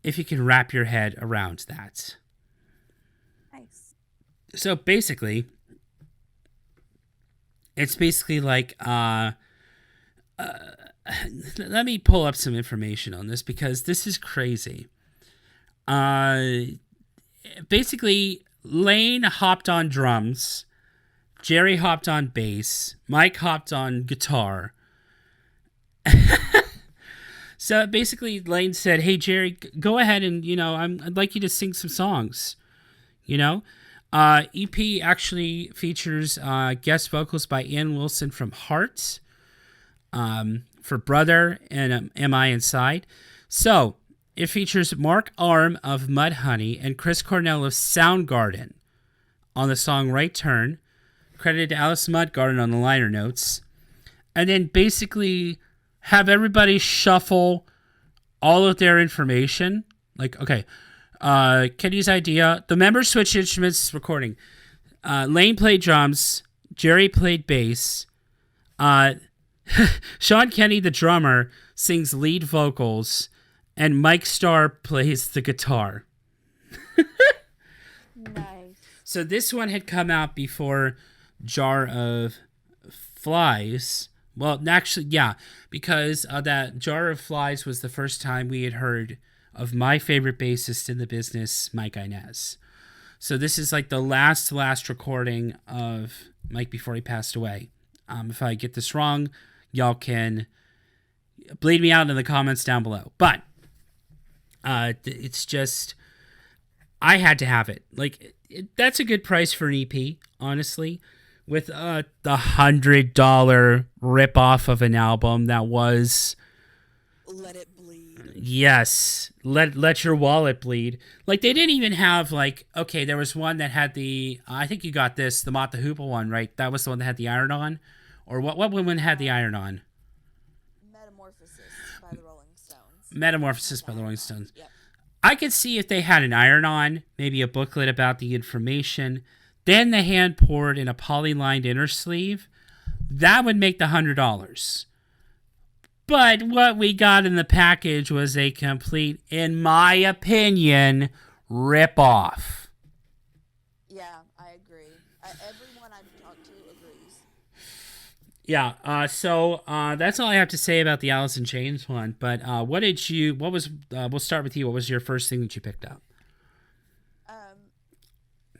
If you can wrap your head around that. Nice. So basically, it's basically like let me pull up some information on this because this is crazy. Basically, Lane hopped on drums, Jerry hopped on bass, Mike hopped on guitar. So basically, Lane said, "Hey Jerry, go ahead and I'd like you to sing some songs." You know, EP actually features guest vocals by Ian Wilson from Heart, for Brother and Am I Inside. So it features Mark Arm of Mudhoney and Chris Cornell of Soundgarden on the song Right Turn, credited to Alice Mudgarden on the liner notes, and then basically have everybody shuffle all of their information. Like, okay, Kenny's idea. The members switched instruments recording. Lane played drums. Jerry played bass. Sean Kenny, the drummer, sings lead vocals. And Mike Starr plays the guitar. Nice. So this one had come out before Jar of Flies. Well, actually, yeah, because that Jar of Flies was the first time we had heard of my favorite bassist in the business, Mike Inez. So this is like the last recording of Mike before he passed away. If I get this wrong, y'all can bleed me out in the comments down below. But it's just, I had to have it. Like, that's a good price for an EP, honestly. With the $100 ripoff of an album that was, Let It Bleed. Yes, let your wallet bleed. Like, they didn't even have, like, okay, there was one that had the, I think you got this, the Mott the Hoople one, right? That was the one that had the iron on? Or what one had the iron on? Metamorphosis by the Rolling Stones. Metamorphosis by the Rolling Stones. Yep. I could see if they had an iron on, maybe a booklet about the information, then the hand poured in a poly-lined inner sleeve. That would make the $100. But what we got in the package was a complete, in my opinion, rip-off. Yeah, I agree. Everyone I've talked to agrees. Yeah, so that's all I have to say about the Alice in Chains one. But we'll start with you. What was your first thing that you picked up?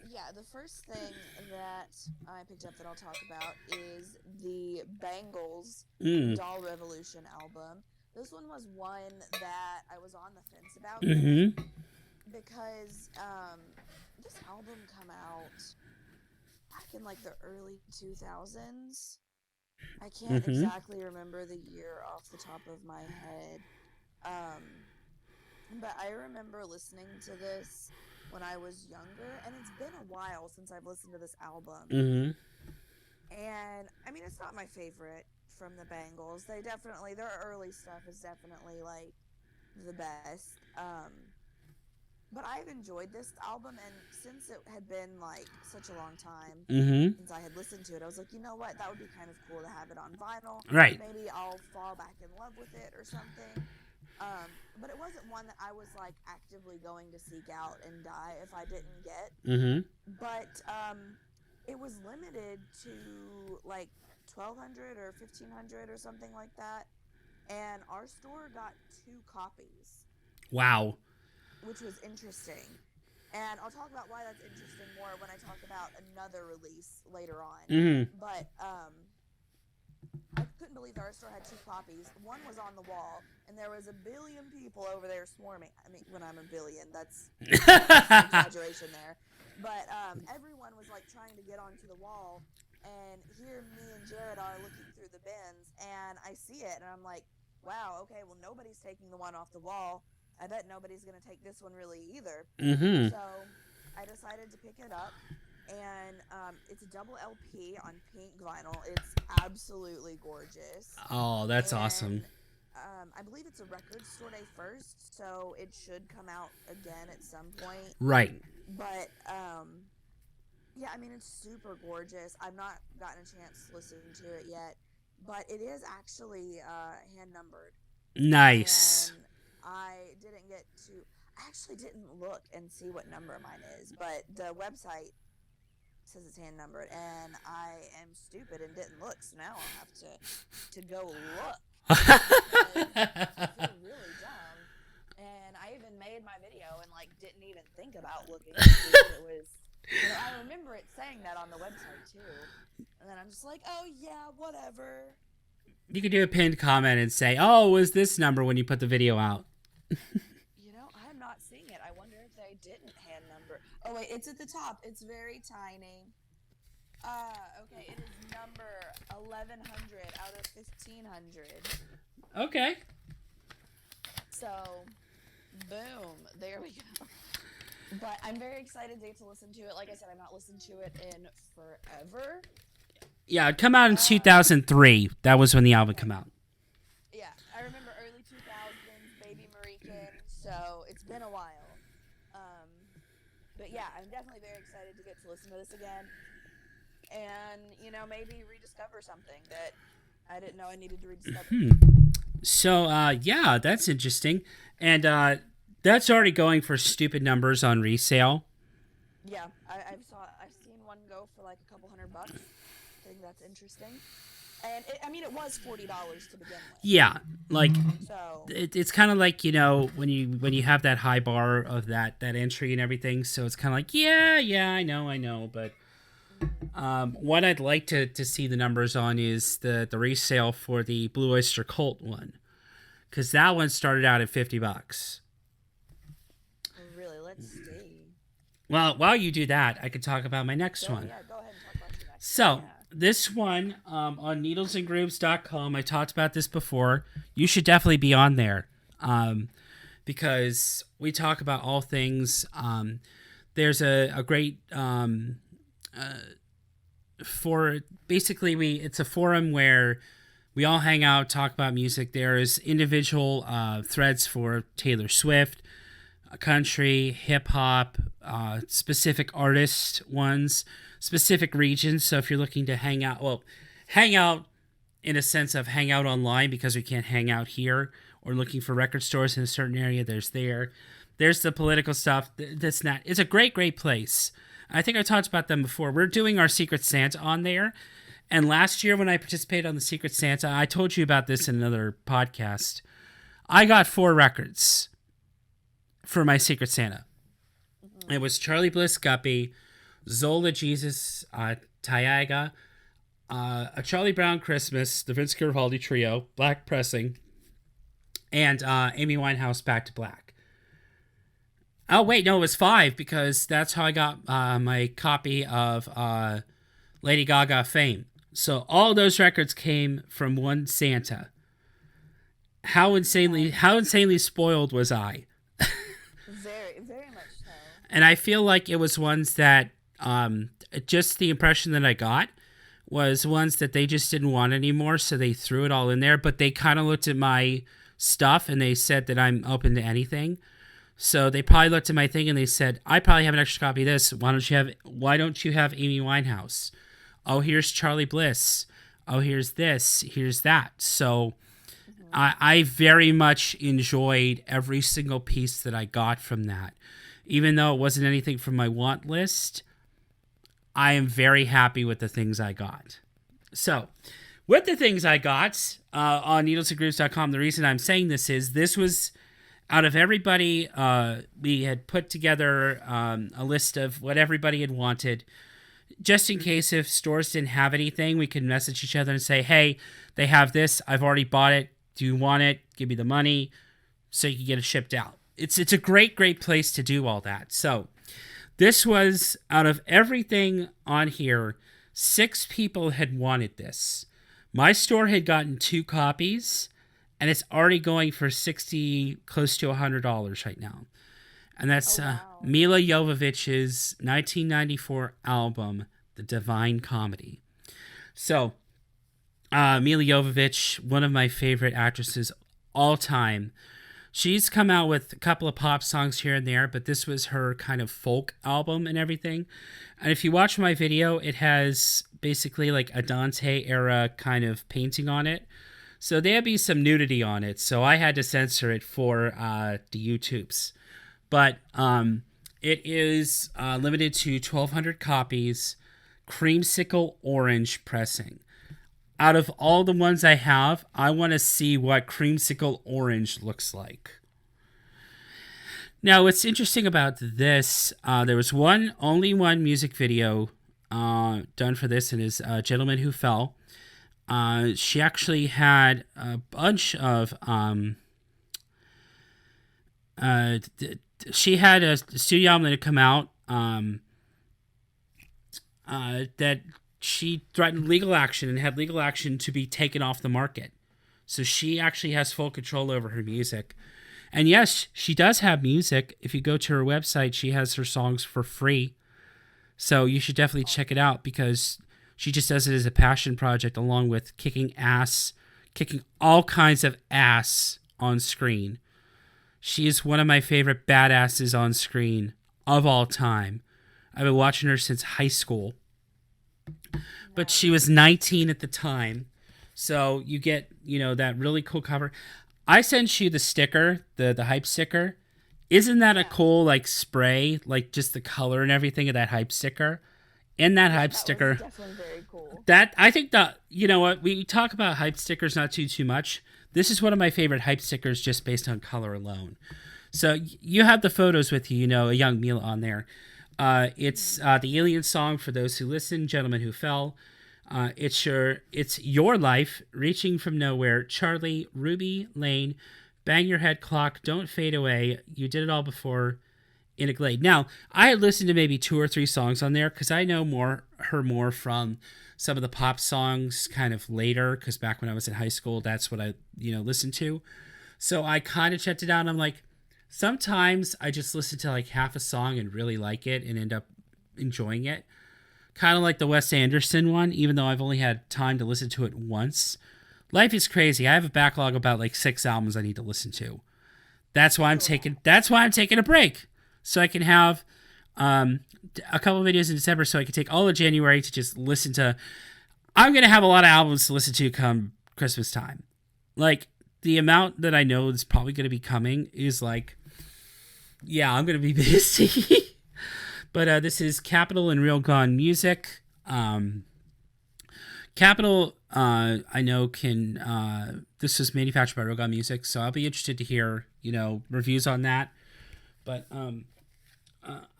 Yeah, the first thing that I picked up that I'll talk about is the Bangles Doll Revolution album. This one was one that I was on the fence about because this album come out back in like the early 2000s. I can't exactly remember the year off the top of my head. But I remember listening to this when I was younger, and it's been a while since I've listened to this album. And I mean, it's not my favorite from the Bangles. Their early stuff is definitely like the best. But I've enjoyed this album, and since it had been like such a long time since I had listened to it, I was like, you know what, that would be kind of cool to have it on vinyl. Right. Maybe I'll fall back in love with it or something. But it wasn't one that I was like actively going to seek out and die if I didn't get. But it was limited to like 1,200 or 1,500 or something like that, and our store got 2 copies. Wow. Which was interesting. And I'll talk about why that's interesting more when I talk about another release later on. But I couldn't believe our store had 2 copies. One was on the wall, and there was a billion people over there swarming. I mean, when I'm a billion, that's an exaggeration there. But everyone was like trying to get onto the wall And here, me and Jared are looking through the bins, and I see it, and I'm like, wow, okay, well, nobody's taking the one off the wall. I bet nobody's going to take this one really either. Mm-hmm. So I decided to pick it up, and it's a double LP on pink vinyl. It's absolutely gorgeous. Oh, that's awesome. And I believe it's a record store day first, so it should come out again at some point. Right. But yeah, I mean, it's super gorgeous. I've not gotten a chance to listen to it yet, but it is actually hand numbered. Nice. And I didn't get to, I actually didn't look and see what number mine is, but the website says it's hand numbered, and I am stupid and didn't look, so now I'll have to go look. I feel really dumb, and I even made my video and like didn't even think about looking to see if it was. You know, I remember it saying that on the website too, and then I'm just like, oh yeah, whatever. You could do a pinned comment and say, "Oh, it was this number when you put the video out." You know, I'm not seeing it. I wonder if they didn't hand number. Oh wait, it's at the top. It's very tiny. Okay, it is number 1100 out of 1500. Okay. So, boom, there we go. But I'm very excited to get to listen to it. Like I said, I've not listened to it in forever. Yeah, it come out in 2003. That was when the album came out. Yeah, I remember early 2000s, Baby Marichen, so it's been a while. But yeah, I'm definitely very excited to get to listen to this again. And, you know, maybe rediscover something that I didn't know I needed to rediscover. So, yeah, that's interesting. And that's already going for stupid numbers on resale. Yeah, I've seen one go for like a couple $100. I think that's interesting. And it was $40 to begin with. Yeah, like so it's kind of like, you know, when you have that high bar of that entry and everything. So it's kind of like, yeah, I know, but what I'd like to see the numbers on is the resale for the Blue Oyster Cult one, because that one started out at $50. Really, let's see. Well, while you do that, I could talk about my next one. Yeah, go ahead and talk about your next So, one. Yeah. this one on needlesandgrooves.com, I talked about this before. You should definitely be on there because we talk about all things. There's a great for basically it's a forum where we all hang out, talk about music. There's individual threads for Taylor Swift, country, hip hop, specific artist ones, specific regions. So if you're looking to hang out in a sense of hang out online because we can't hang out here, or looking for record stores in a certain area, there's the political stuff, this and that. It's a great place. I think I talked about them before. We're doing our Secret Santa on there. And last year when I participated on the Secret Santa, I told you about this in another podcast. I got 4 records for my Secret Santa. Mm-hmm. It was Charlie Bliss Guppy, Zola Jesus Tyaga, A Charlie Brown Christmas, the Vince Garibaldi Trio, Black Pressing, and Amy Winehouse Back to Black. Oh, wait, no, it was 5 because that's how I got my copy of Lady Gaga Fame. So all those records came from one Santa. How insanely spoiled was I? Very, very much so. And I feel like it was ones that just the impression that I got was ones that they just didn't want anymore, so they threw it all in there. But they kind of looked at my stuff and they said that I'm open to anything. So they probably looked at my thing and they said, I probably have an extra copy of this. Why don't you have Amy Winehouse? Oh, here's Charlie Bliss. Oh, here's this. Here's that. So I very much enjoyed every single piece that I got from that. Even though it wasn't anything from my want list, I am very happy with the things I got. So, with the things I got on needlesandgrooves.com, the reason I'm saying this was out of everybody, we had put together a list of what everybody had wanted. Just in case if stores didn't have anything, we could message each other and say, hey, they have this. I've already bought it. Do you want it? Give me the money so you can get it shipped out. It's a great place to do all that. So this was, out of everything on here, 6 people had wanted this. My store had gotten 2 copies, and it's already going for 60, close to $100 right now. And Oh that's wow. Mila Jovovich's 1994 album, The Divine Comedy. So, Mila Jovovich, one of my favorite actresses all time. She's come out with a couple of pop songs here and there, but this was her kind of folk album and everything. And if you watch my video, it has basically like a Dante era kind of painting on it. So there'd be some nudity on it. So I had to censor it for the YouTubes. But it is limited to 1,200 copies, creamsicle orange pressing. Out of all the ones I have, I want to see what creamsicle orange looks like. Now, what's interesting about this, there was only one music video done for this, and is Gentleman Who Fell. She actually had a bunch of she had a studio album that had come out that she threatened legal action and had legal action to be taken off the market. So she actually has full control over her music. And yes, she does have music. If you go to her website, she has her songs for free. So you should definitely check it out, because she just does it as a passion project, along with kicking all kinds of ass on screen. She is one of my favorite badasses on screen of all time. I've been watching her since high school. But she was 19 at the time. So you get, that really cool cover. I sent you the sticker, the hype sticker. Isn't that a cool, like, spray? Like, just the color and everything of that hype sticker? In that hype sticker. Was definitely very cool. That, I think that, you know what? We talk about hype stickers not too much. This is one of my favorite hype stickers just based on color alone. So you have the photos with you, a young Mila on there. It's the Alien song, For Those Who Listen, Gentleman Who Fell. It's your life, Reaching from Nowhere, Charlie, Ruby, Lane, Bang Your Head Clock, Don't Fade Away, You Did It All Before, In a Glade. Now, I had listened to maybe 2 or 3 songs on there, because I know her more from some of the pop songs kind of later, because back when I was in high school, that's what I listened to. So I kind of checked it out, and I'm like, sometimes I just listen to like half a song and really like it and end up enjoying it. Kind of like the Wes Anderson one, even though I've only had time to listen to it once. Life is crazy. I have a backlog of about like 6 albums I need to listen to. That's why I'm taking a break. So I can have a couple of videos in December, so I can take all of January to just listen to. I'm going to have a lot of albums to listen to come Christmas time. Like, the amount that I know is probably going to be coming is like, yeah, I'm going to be busy. But this is Capital and Real Gone Music. Capital, I know this was manufactured by Real Gone Music, so I'll be interested to hear, reviews on that. But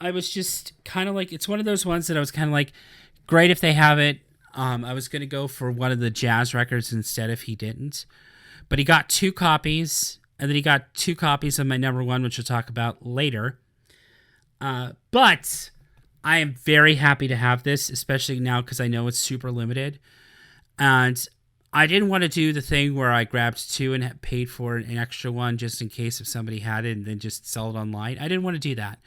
I was just kind of like, it's one of those ones that I was kind of like, great if they have it. I was going to go for one of the jazz records instead if he didn't. But he got 2 copies, and then he got 2 copies of my number 1, which we'll talk about later. But I am very happy to have this, especially now because I know it's super limited. And I didn't want to do the thing where I grabbed 2 and paid for an extra one just in case if somebody had it and then just sell it online. I didn't want to do that.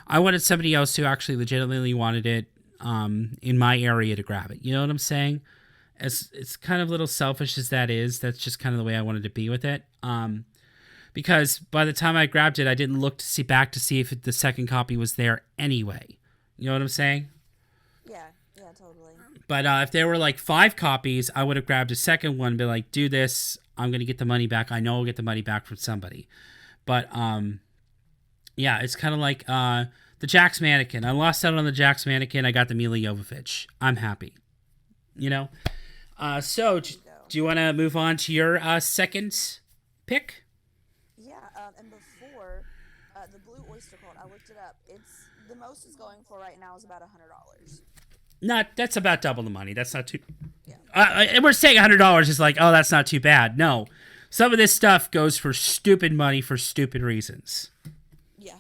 I wanted somebody else who actually legitimately wanted it in my area to grab it. You know what I'm saying? It's kind of a little selfish as that is. That's just kind of the way I wanted to be with it. Because by the time I grabbed it, I didn't look to see if the second copy was there anyway. You know what I'm saying? Yeah, totally. But if there were like 5 copies, I would have grabbed a second one and be like, do this. I'm going to get the money back. I know I'll get the money back from somebody. But yeah, it's kind of like the Jax Mannequin. I lost out on the Jax Mannequin. I got the Mila Jovovich. I'm happy. So do you want to move on to your second pick? Yeah, and before the Blue Oyster Cult, I looked it up. It's the most it's going for right now is about $100. That's about double the money. That's not too. Yeah. And we're saying $100 is like, oh, that's not too bad. No, some of this stuff goes for stupid money for stupid reasons. Yeah,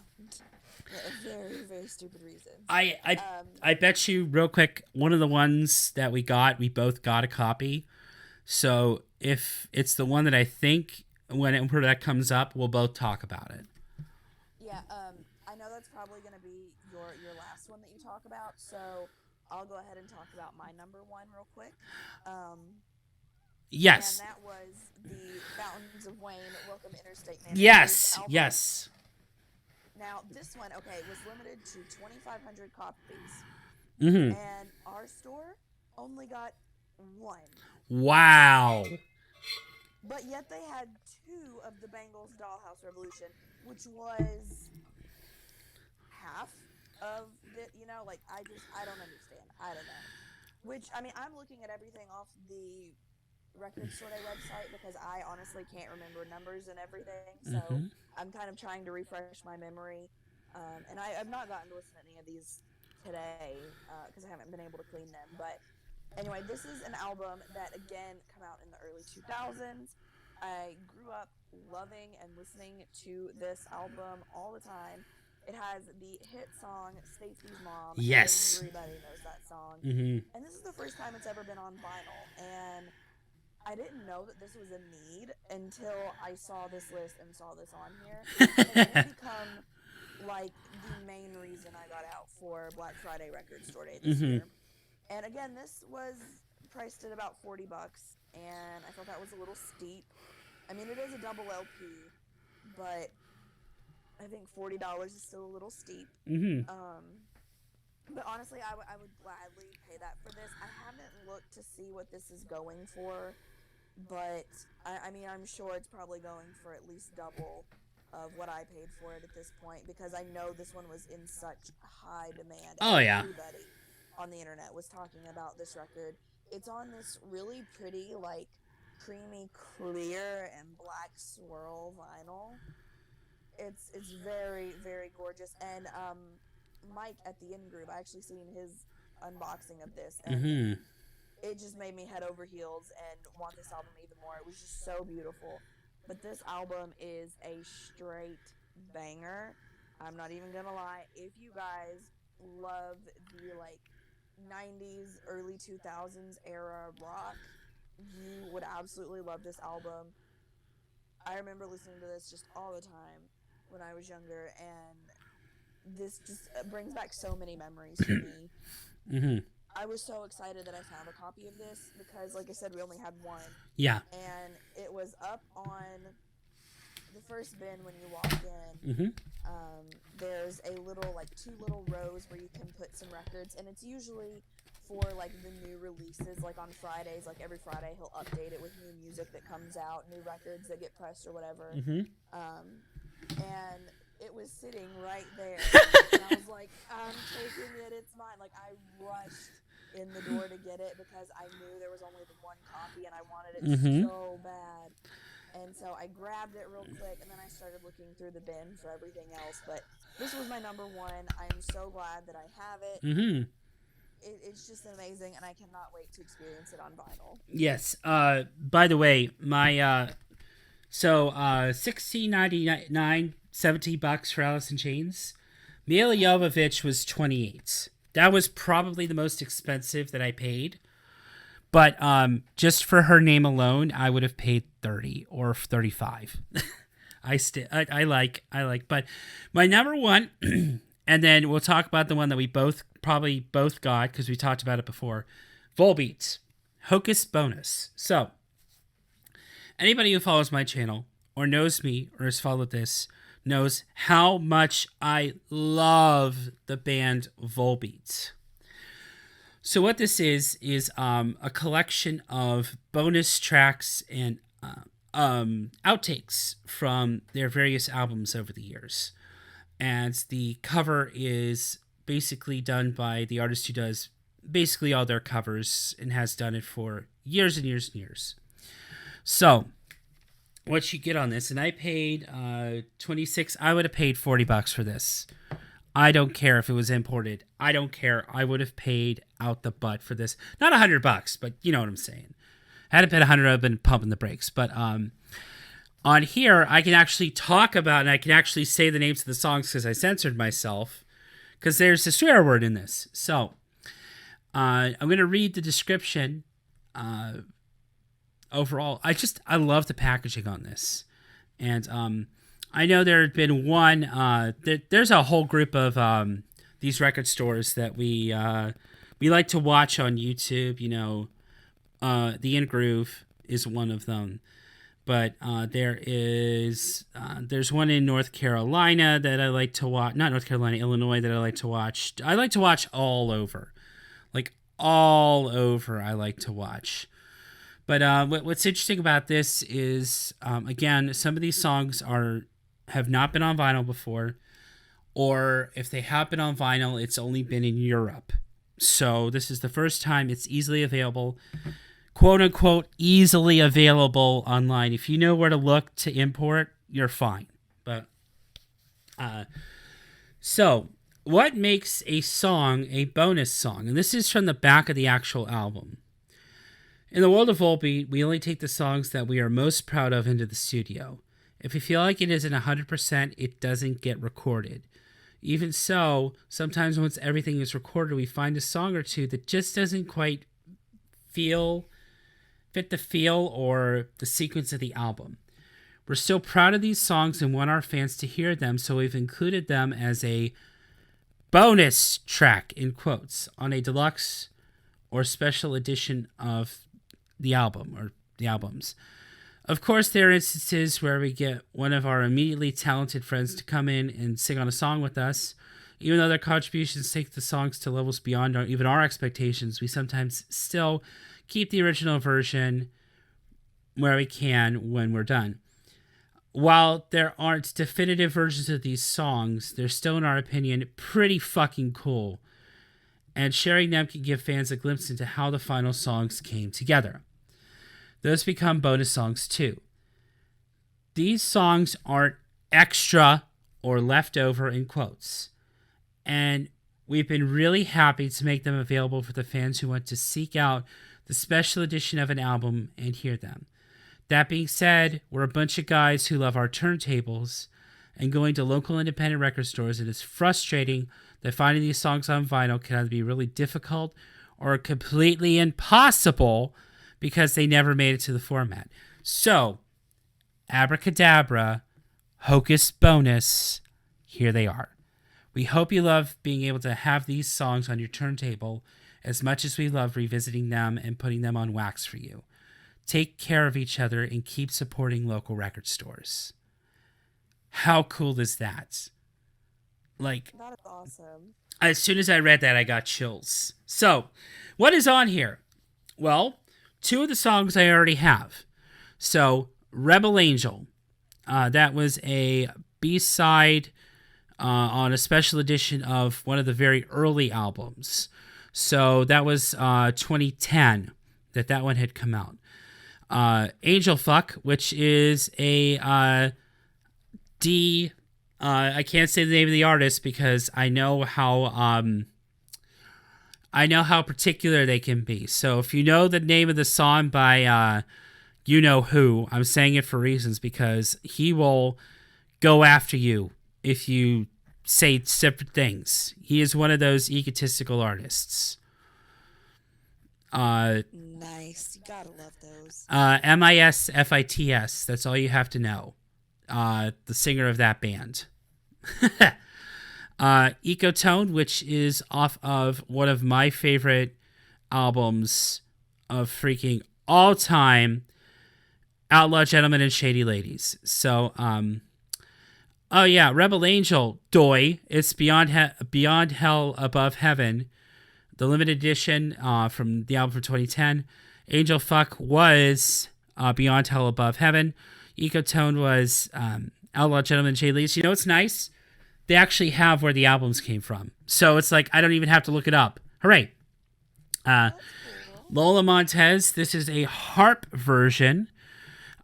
very, very stupid reasons. I I Um, I bet you real quick, one of the ones that we both got a copy. So if it's the one that I think when that comes up, we'll both talk about it. yeah, I know that's probably going to be your last one that you talk about, so I'll go ahead and talk about my number one real quick. Um, and Yes. that was the Fountains of Wayne Welcome Interstate Managers Yes. album. Yes. Now, this one, okay, was limited to 2,500 copies, Mm-hmm. and our store only got one. Wow. But yet they had two of the Bengals Dollhouse Revolution, which was half of the, like I don't understand. I don't know. Which I mean, I'm looking at everything off the Record Store Day website because I honestly can't remember numbers and everything. So Mm-hmm. I'm kind of trying to refresh my memory. And I've not gotten to listen to any of these today because I haven't been able to clean them. But anyway, this is an album that again come out in the early 2000s. I grew up loving and listening to this album all the time. It has the hit song Stacey's Mom. Yes. Everybody knows that song. Mm-hmm. And this is the first time it's ever been on vinyl. And I didn't know that this was a need until I saw this list and saw this on here. And it become like the main reason I got out for Black Friday Record Store Day this Mm-hmm. year. And again, this was priced at about $40, and I thought that was a little steep. I mean, it is a double LP, but I think $40 is still a little steep. Mm-hmm. But honestly, I would gladly pay that for this. I haven't looked to see what this is going for, but I mean, I'm sure it's probably going for at least double of what I paid for it at this point because I know this one was in such high demand. Oh, yeah. Everybody on the internet was talking about this record. It's on this really pretty, like, creamy clear and black swirl vinyl. It's very, very gorgeous. And Mike at the In Group, I actually seen his unboxing of this, and Mm-hmm. it just made me head over heels and want this album even more. It was just so beautiful. But this album is a straight banger. I'm not even gonna lie. If you guys love the like 90s, early 2000s era rock, you would absolutely love this album. I remember listening to this just all the time when I was younger, and this just brings back so many memories for me. Mm-hmm. I was so excited that I found a copy of this because, like I said, we only had one. Yeah. And it was up on the first bin when you walk in. Mm-hmm. There's a little, like, two little rows where you can put some records, and it's usually for, like, the new releases. Like, on Fridays, like, every Friday he'll update it with new music that comes out, new records that get pressed or whatever. Mm-hmm. And it was sitting right there. And I was like, I'm taking it, it's mine. Like, I rushed in the door to get it because I knew there was only the one copy and I wanted it Mm-hmm. so bad. And so I grabbed it real quick, and then I started looking through the bin for everything else. But this was my number one. I'm so glad that I have it. Mm-hmm. It's just amazing, and I cannot wait to experience it on vinyl. Yes. By the way, my $16.99, $70 for Alice in Chains. Mila Jovovich was 28. That was probably the most expensive that I paid. But just for her name alone, I would have paid 30 or 35. I like. But my number one, and then we'll talk about the one that we probably both got because we talked about it before. Volbeat, Hocus Bonus. So anybody who follows my channel or knows me or has followed this knows how much I love the band Volbeat. So what this is a collection of bonus tracks and outtakes from their various albums over the years. And the cover is basically done by the artist who does basically all their covers and has done it for years and years and years. So what you get on this, and I paid 26. I would have paid $40 for this. I don't care if it was imported. I don't care. I would have paid out the butt for this. Not $100, but you know what I'm saying. Had it been 100, I've been pumping the brakes. But on here, I can actually talk about and I can actually say the names of the songs because I censored myself. because there's a swear word in this. So I'm going to read the description. Overall, I love the packaging on this, and I know there had been one. There's a whole group of these record stores that we like to watch on YouTube. You know, the In Groove is one of them, but there's one in North Carolina that I like to watch. Not North Carolina, Illinois, that I like to watch. I like to watch all over, like all over. I like to watch. But what's interesting about this is, again, some of these songs have not been on vinyl before, or if they have been on vinyl, it's only been in Europe. So this is the first time it's easily available, quote unquote, easily available online. If you know where to look to import, you're fine. But so what makes a song a bonus song? And this is from the back of the actual album. In the world of Volbeat, we only take the songs that we are most proud of into the studio. If we feel like it isn't 100%, it doesn't get recorded. Even so, sometimes once everything is recorded, we find a song or two that just doesn't quite fit the feel or the sequence of the album. We're still proud of these songs and want our fans to hear them, so we've included them as a bonus track, in quotes, on a deluxe or special edition of the album or the albums. Of course, there are instances where we get one of our immediately talented friends to come in and sing on a song with us. Even though their contributions take the songs to levels beyond even our expectations, we sometimes still keep the original version where we can when we're done. While there aren't definitive versions of these songs, they're still, in our opinion, pretty fucking cool. And sharing them can give fans a glimpse into how the final songs came together. Those become bonus songs too. These songs aren't extra or leftover, in quotes. And we've been really happy to make them available for the fans who want to seek out the special edition of an album and hear them. That being said, we're a bunch of guys who love our turntables, and going to local independent record stores, it is frustrating that finding these songs on vinyl can either be really difficult or completely impossible because they never made it to the format. So, abracadabra, hocus bonus, here they are. We hope you love being able to have these songs on your turntable as much as we love revisiting them and putting them on wax for you. Take care of each other and keep supporting local record stores. How cool is that? Like, That is awesome. as soon as I read that, I got chills. So, what is on here? Well, two of the songs I already have. So, Rebel Angel. That was a B-side on a special edition of one of the very early albums. So, that was 2010 that one had come out. Angel Fuck, which is a I can't say the name of the artist because I know how particular they can be. So if you know the name of the song by you know who, I'm saying it for reasons because he will go after you if you say separate things. He is one of those egotistical artists. Nice. You gotta love those. MISFITS. That's all you have to know. The singer of that band. Ecotone, which is off of one of my favorite albums of freaking all time, Outlaw Gentlemen and Shady Ladies. So, oh yeah, Rebel Angel, Doy. It's Beyond Hell, Above Heaven, the limited edition from the album from 2010. Angel Fuck was Beyond Hell, Above Heaven. Ecotone was Outlaw Gentlemen and Shady Ladies. You know what's nice? They actually have where the albums came from. So it's like, I don't even have to look it up. Hooray. That's cool. Lola Montez, this is a harp version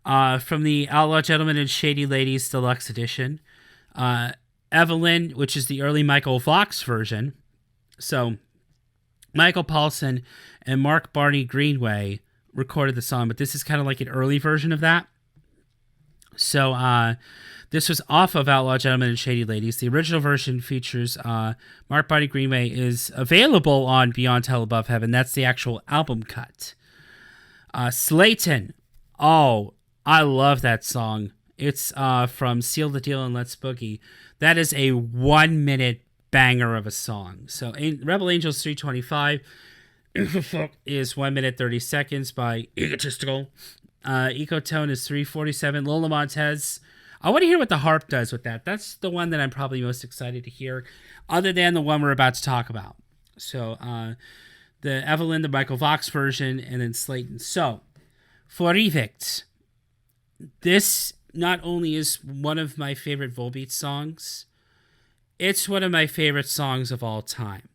from the Outlaw Gentlemen and Shady Ladies Deluxe Edition. Evelyn, which is the early Michael Vox version. So Michael Paulson and Mark Barney Greenway recorded the song, but this is kind of like an early version of that. So this was off of Outlaw Gentlemen and Shady Ladies. The original version features Mark Body Greenway is available on Beyond Hell Above Heaven. That's the actual album cut. Slayton. Oh, I love that song. It's from Seal the Deal and Let's Boogie. That is a 1 minute banger of a song. So Rebel Angels 325 is 1 minute 30 seconds by Egotistical. Ecotone is 347. Lola Montez. I want to hear what the harp does with that. That's the one that I'm probably most excited to hear, other than the one we're about to talk about. So the Evelyn, the Michael Vox version, and then Slayton. So for Evict, this not only is one of my favorite Volbeat songs, it's one of my favorite songs of all time.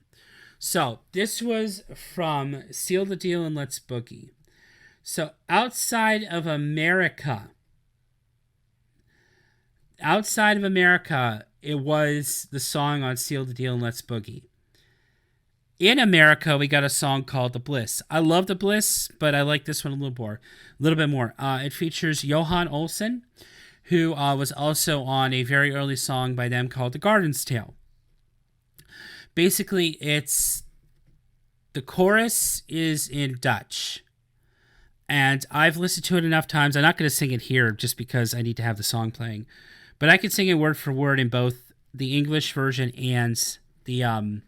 So this was from Seal the Deal and Let's Boogie. So outside of America, it was the song on Seal the Deal and Let's Boogie. In America, we got a song called The Bliss. I love The Bliss, but I like this one a little bit more. It features Johan Olsen, who was also on a very early song by them called The Garden's Tale. Basically, the chorus is in Dutch. And I've listened to it enough times. I'm not going to sing it here just because I need to have the song playing. But I can sing it word for word in both the English version and the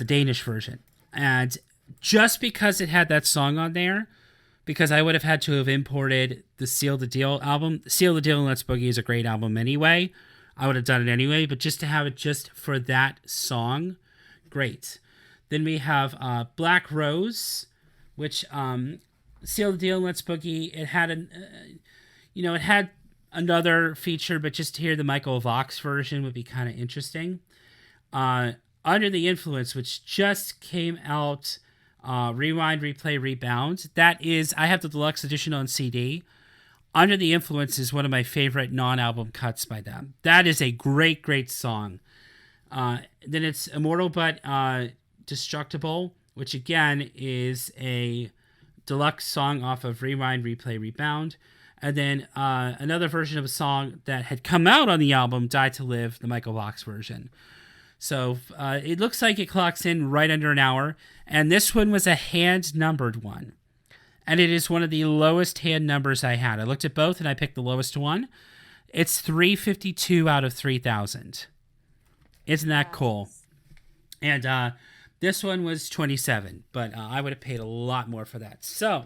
Danish version. And just because it had that song on there, because I would have had to have imported the Seal the Deal album. Seal the Deal and Let's Boogie is a great album anyway. I would have done it anyway. But just to have it just for that song, great. Then we have Black Rose, which Seal the Deal and Let's Boogie. It had it had another feature, but just to hear the Michael Vox version would be kind of interesting. Under the Influence, which just came out, Rewind, Replay, Rebound. That is, I have the deluxe edition on CD. Under the Influence is one of my favorite non-album cuts by them. That is a great, great song. Then it's Immortal but Destructible, which again is a deluxe song off of Rewind, Replay, Rebound. And then another version of a song that had come out on the album, Die to Live, the Michael Vox version. So it looks like it clocks in right under an hour. And this one was a hand-numbered one. And it is one of the lowest hand numbers I had. I looked at both and I picked the lowest one. It's 352 out of 3,000. Isn't that cool? And this one was 27, but I would have paid a lot more for that. So,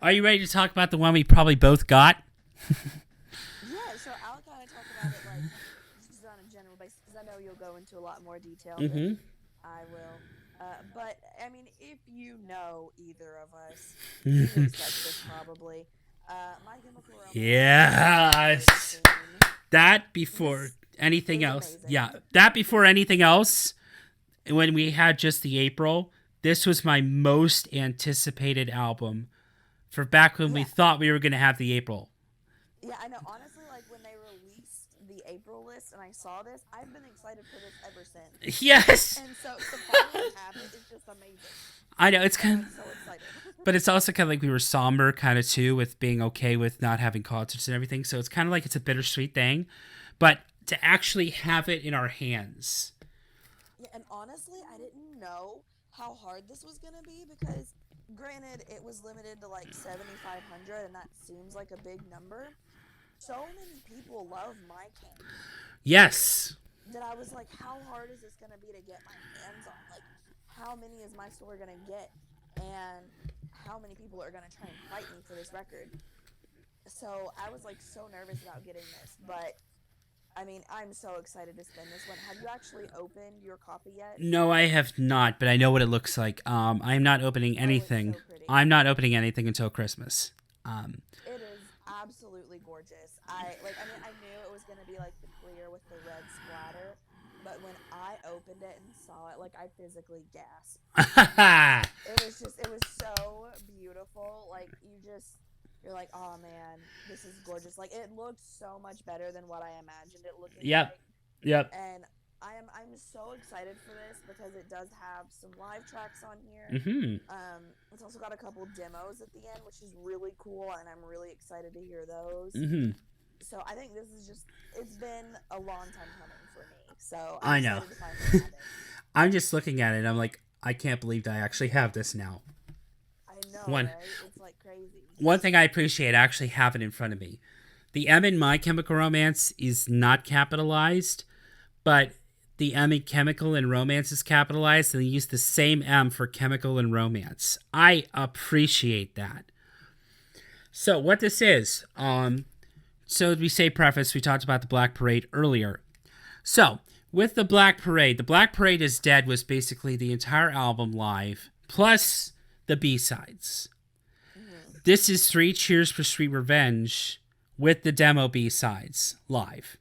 are you ready to talk about the one we probably both got? Yeah, so I'll kind of talk about it like just on a general basis because I know you'll go into a lot more detail than I will. But I mean, if you know either of us, you expect this probably. My Chemical Romance. Yes. That before anything else. Amazing. Yeah, that before anything else. When we had just the April, this was my most anticipated album for back when we thought we were going to have the April. Yeah, I know. Honestly, like when they released the April list and I saw this, I've been excited for this ever since. Yes. And so finally have it is just amazing. I know, it's kind of, so excited. but it's also kind of like we were somber kind of too with being okay with not having concerts and everything. So it's kind of like it's a bittersweet thing, but to actually have it in our hands. Yeah, and honestly, I didn't know how hard this was going to be because granted, it was limited to like 7,500 and that seems like a big number. So many people love My King. Yes. That I was like, how hard is this going to be to get my hands on? Like, how many is my store going to get? And how many people are going to try and fight me for this record? So I was like so nervous about getting this, but I mean, I'm so excited to spin this one. Have you actually opened your copy yet? No, I have not, but I know what it looks like. I'm not opening anything. It's so pretty. I'm not opening anything until Christmas. It is absolutely gorgeous. I knew it was gonna be like the clear with the red splatter, but when I opened it and saw it, like I physically gasped. It was so beautiful. Like you're like, oh man, this is gorgeous. Like it looks so much better than what I imagined it looking like. Yep. And I'm so excited for this because it does have some live tracks on here. Mm-hmm. It's also got a couple demos at the end, which is really cool, and I'm really excited to hear those. Mm-hmm. So I think this is just it's been a long time coming for me. So I'm I know. excited to finally have it. I'm just looking at it. I'm like, I can't believe that I actually have this now. I know, One right? It's like crazy. one thing I appreciate, I actually have it in front of me. The M in My Chemical Romance is not capitalized, but the M in Chemical and Romance is capitalized, and they use the same M for Chemical and Romance. I appreciate that. So what this is, so we say preface, we talked about the Black Parade earlier. So with the Black Parade is Dead was basically the entire album live, plus the B-sides. Mm-hmm. This is Three Cheers for Sweet Revenge with the demo B-sides live.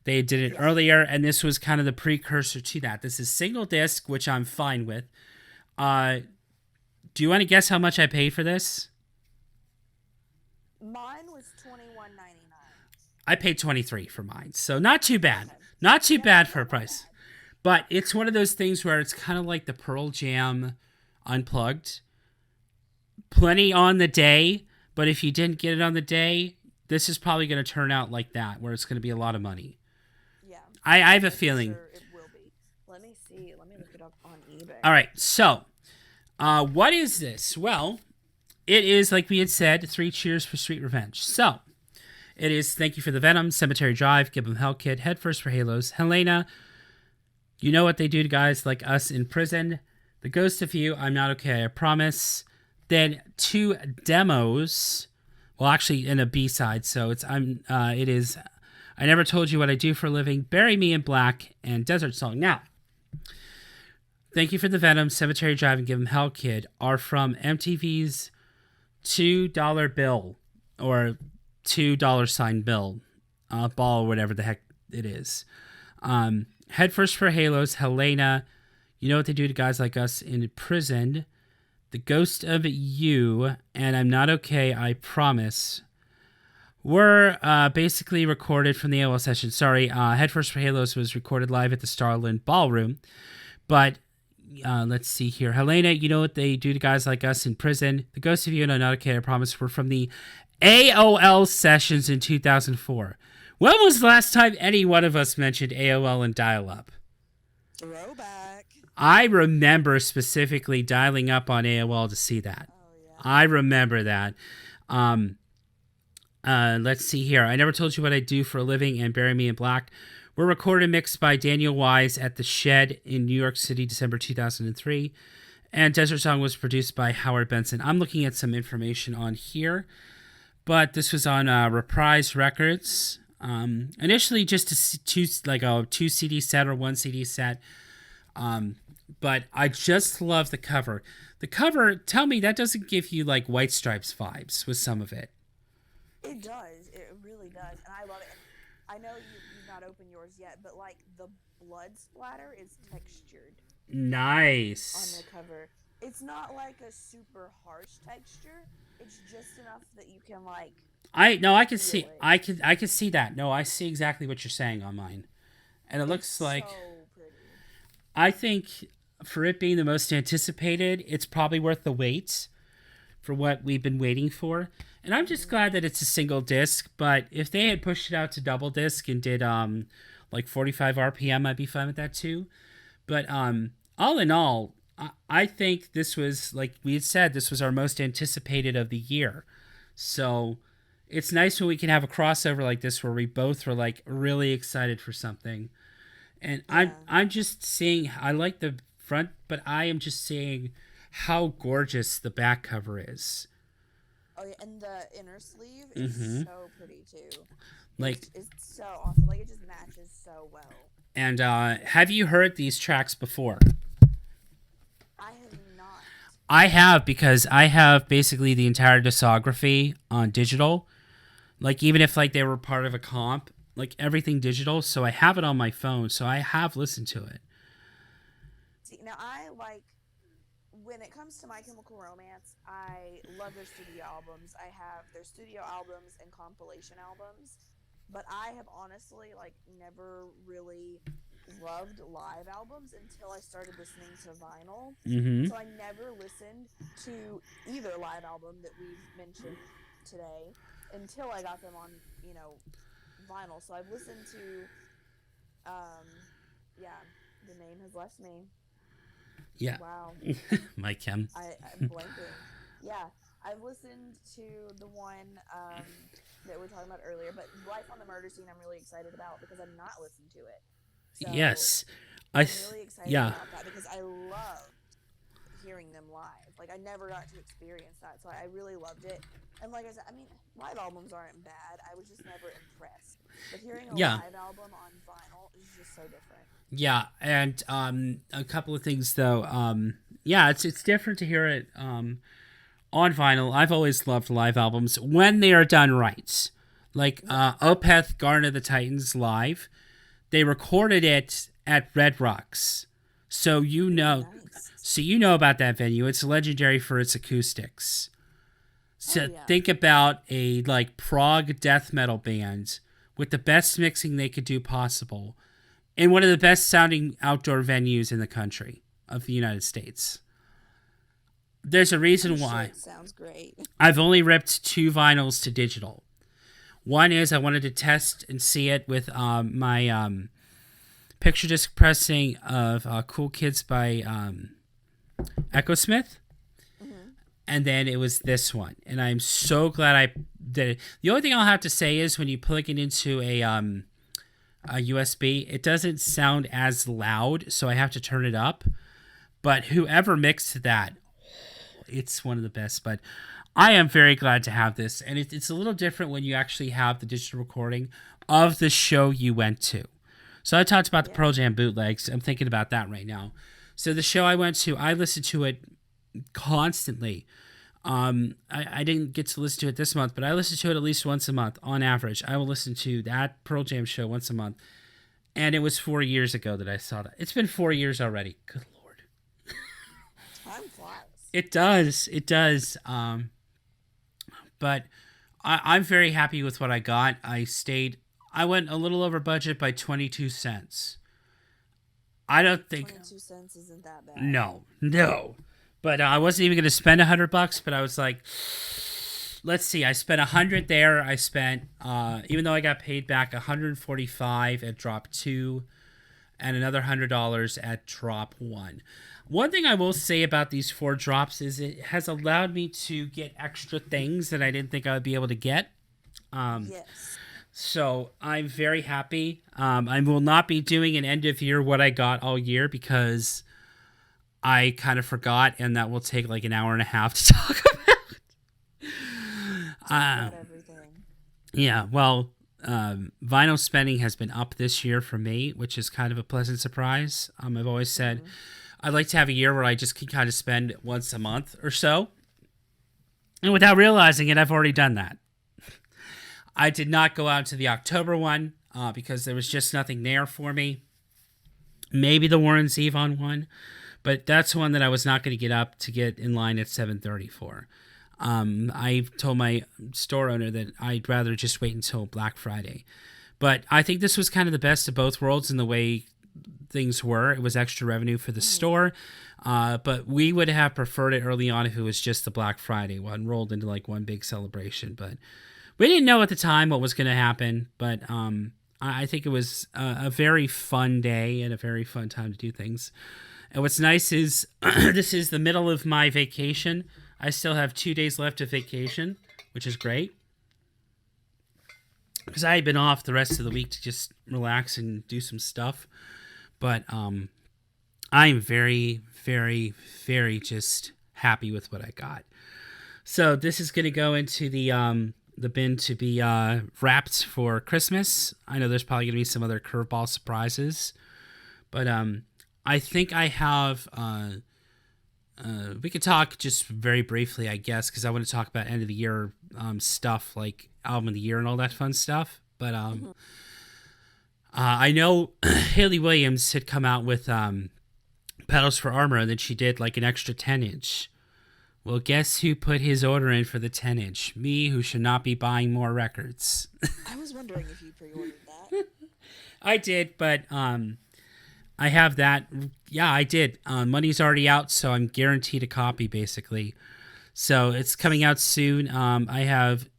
They did it Yeah. earlier, and this was kind of the precursor to that. This is single disc, which I'm fine with. Do you want to guess how much I paid for this? Mine was $21.99. I paid $23 for mine, so not too bad. Okay. Not too Yeah, bad for a not that price. bad. But it's one of those things where it's kind of like the Pearl Jam Unplugged. Plenty on the day, but if you didn't get it on the day, this is probably going to turn out like that, where it's going to be a lot of money. Yeah. I have a For feeling. sure it will be. Let me see. Let me look it up on eBay. All right, so what is this? Well, it is, like we had said, Three Cheers for Sweet Revenge. So it is Thank You for the Venom, Cemetery Drive, Give 'em Hell Kid, Head First for Halos, Helena, You Know What They Do to Guys Like Us in Prison, The Ghost of You, I'm Not Okay, I Promise. Then two demos, well, actually, in a B-side. So it is I Never Told You What I Do for a Living, Bury Me in Black, and Desert Song. Now, Thank You for the Venom, Cemetery Drive, and Give 'em Hell Kid are from MTV's $2 bill, or $2 bill, ball, or whatever the heck it is. Head First for Halos, Helena, You Know What They Do to Guys Like Us in Prison, The Ghost of You, and I'm Not Okay, I Promise, were basically recorded from the AOL session. Sorry, Head First for Halos was recorded live at the Starland Ballroom, but let's see here. Helena, You Know What They Do to Guys Like Us in Prison, The Ghost of You, and I'm Not Okay, I Promise were from the AOL sessions in 2004. When was the last time any one of us mentioned AOL and dial-up? Throwback. I remember specifically dialing up on AOL to see that. Oh yeah. I remember that. Let's see here. I Never Told You What I Do for a Living and Bury Me in Black were recorded and mixed by Daniel Wise at the Shed in New York City, December 2003. And Desert Song was produced by Howard Benson. I'm looking at some information on here, but this was on Reprise Records. Initially just a two CD set or one CD set. But I just love the cover. The cover, tell me, that doesn't give you like White Stripes vibes with some of it. It does. It really does, and I love it. And I know you've not opened yours yet, but like the blood splatter is textured on Nice. the cover. It's not like a super harsh texture. It's just enough that you can like I can feel see it. I can see that. No, I see exactly what you're saying on mine. And it looks It's like, so pretty. I think for it being the most anticipated, it's probably worth the wait for what we've been waiting for. And I'm just glad that it's a single disc, but if they had pushed it out to double disc and did like 45 RPM, I'd be fine with that too. But all in all, I think this was, like we had said, this was our most anticipated of the year. So it's nice when we can have a crossover like this where we both were like really excited for something. And Yeah. I'm just seeing, I like the front, but I am just seeing how gorgeous the back cover is. Oh yeah, and the inner sleeve is Mm-hmm. so pretty too. Like, It's so awesome. Like it just matches so well. and have you heard these tracks before? I have not. I have, because I have basically the entire discography on digital. Like, even if like they were part of a comp, like everything digital. So I have it on my phone. So I have listened to it. See, now I like when it comes to My Chemical Romance, I love their studio albums. I have their studio albums and compilation albums, but I have honestly like never really loved live albums until I started listening to vinyl. Mm-hmm. So I never listened to either live album that we've mentioned today until I got them on, you know, vinyl. So I've listened to, yeah, the name has left me. Yeah. Wow, Mike Kim. I'm blanking. Yeah, I've listened to the one that we were talking about earlier, but Life on the Murder Scene I'm really excited about because I'm not listening to it. So Yes. I'm really excited Yeah. about that because I loved hearing them live. Like I never got to experience that, so I really loved it. And like I said, I mean, live albums aren't bad. I was just never impressed. But hearing a Yeah. live album on vinyl is just so different. Yeah, and a couple of things though. Yeah, it's different to hear it on vinyl. I've always loved live albums when they are done right. Like Opeth Garden of the Titans live, they recorded it at Red Rocks, so Ooh, nice. you know about that venue. It's legendary for its acoustics. Oh So yeah. think about a like prog death metal band with the best mixing they could do possible in one of the best sounding outdoor venues in the country of the United States. There's a I'm reason sure why it sounds great. I've only ripped 2 vinyls to digital. One is I wanted to test and see it with my picture disc pressing of Cool Kids by Echo Smith. Mm-hmm. And then it was this one. And I'm so glad I did it. The only thing I'll have to say is when you plug it into a USB, it doesn't sound as loud, so I have to turn it up. But whoever mixed that, it's one of the best. But I am very glad to have this, and it's a little different when you actually have the digital recording of the show you went to. So I talked about the Yeah. Pearl Jam bootlegs. I'm thinking about that right now. So the show I went to, I listened to it constantly. I didn't get to listen to it this month, but I listen to it at least once a month on average. I will listen to that Pearl Jam show once a month. And it was 4 years ago that I saw that. It's been 4 years already. Good Lord. Time flies. It does. It does. But I'm very happy with what I got. I went a little over budget by 22 cents. I don't think, 22 cents isn't that bad. no. But I wasn't even going to spend $100, but I was like, let's see. I spent 100 there. I spent, even though I got paid back 145 at drop 2 and another $100 at drop 1. One thing I will say about these 4 drops is it has allowed me to get extra things that I didn't think I would be able to get. Yes. So I'm very happy. I will not be doing an end of year what I got all year because I kind of forgot, and that will take like an hour and a half to talk about. Talk about everything. Yeah, well, vinyl spending has been up this year for me, which is kind of a pleasant surprise. I've always said I'd like to have a year where I just can kind of spend once a month or so. And without realizing it, I've already done that. I did not go out to the October one because there was just nothing there for me. Maybe the Warren Zevon one, but that's one that I was not going to get up to get in line at 7:30 for. I told my store owner that I'd rather just wait until Black Friday. But I think this was kind of the best of both worlds in the way things were. It was extra revenue for the store, but we would have preferred it early on if it was just the Black Friday one rolled into like one big celebration. But we didn't know at the time what was going to happen. But I think it was a very fun day and a very fun time to do things. And what's nice is this is the middle of my vacation. I still have 2 days left of vacation, which is great. Because I had been off the rest of the week to just relax and do some stuff. But I'm very, very, very just happy with what I got. So this is going to go into the bin to be wrapped for Christmas. I know there's probably going to be some other curveball surprises. But I think I have... we could talk just very briefly, I guess, because I want to talk about end of the year stuff like album of the year and all that fun stuff. But I know Hayley Williams had come out with Pedals for Armor, and then she did like an extra 10-inch. Well, guess who put his order in for the 10-inch? Me, who should not be buying more records. I was wondering if you pre-ordered that. I did, but I have that. Yeah, I did. Money's already out, so I'm guaranteed a copy, basically. So it's coming Nice. out soon. I have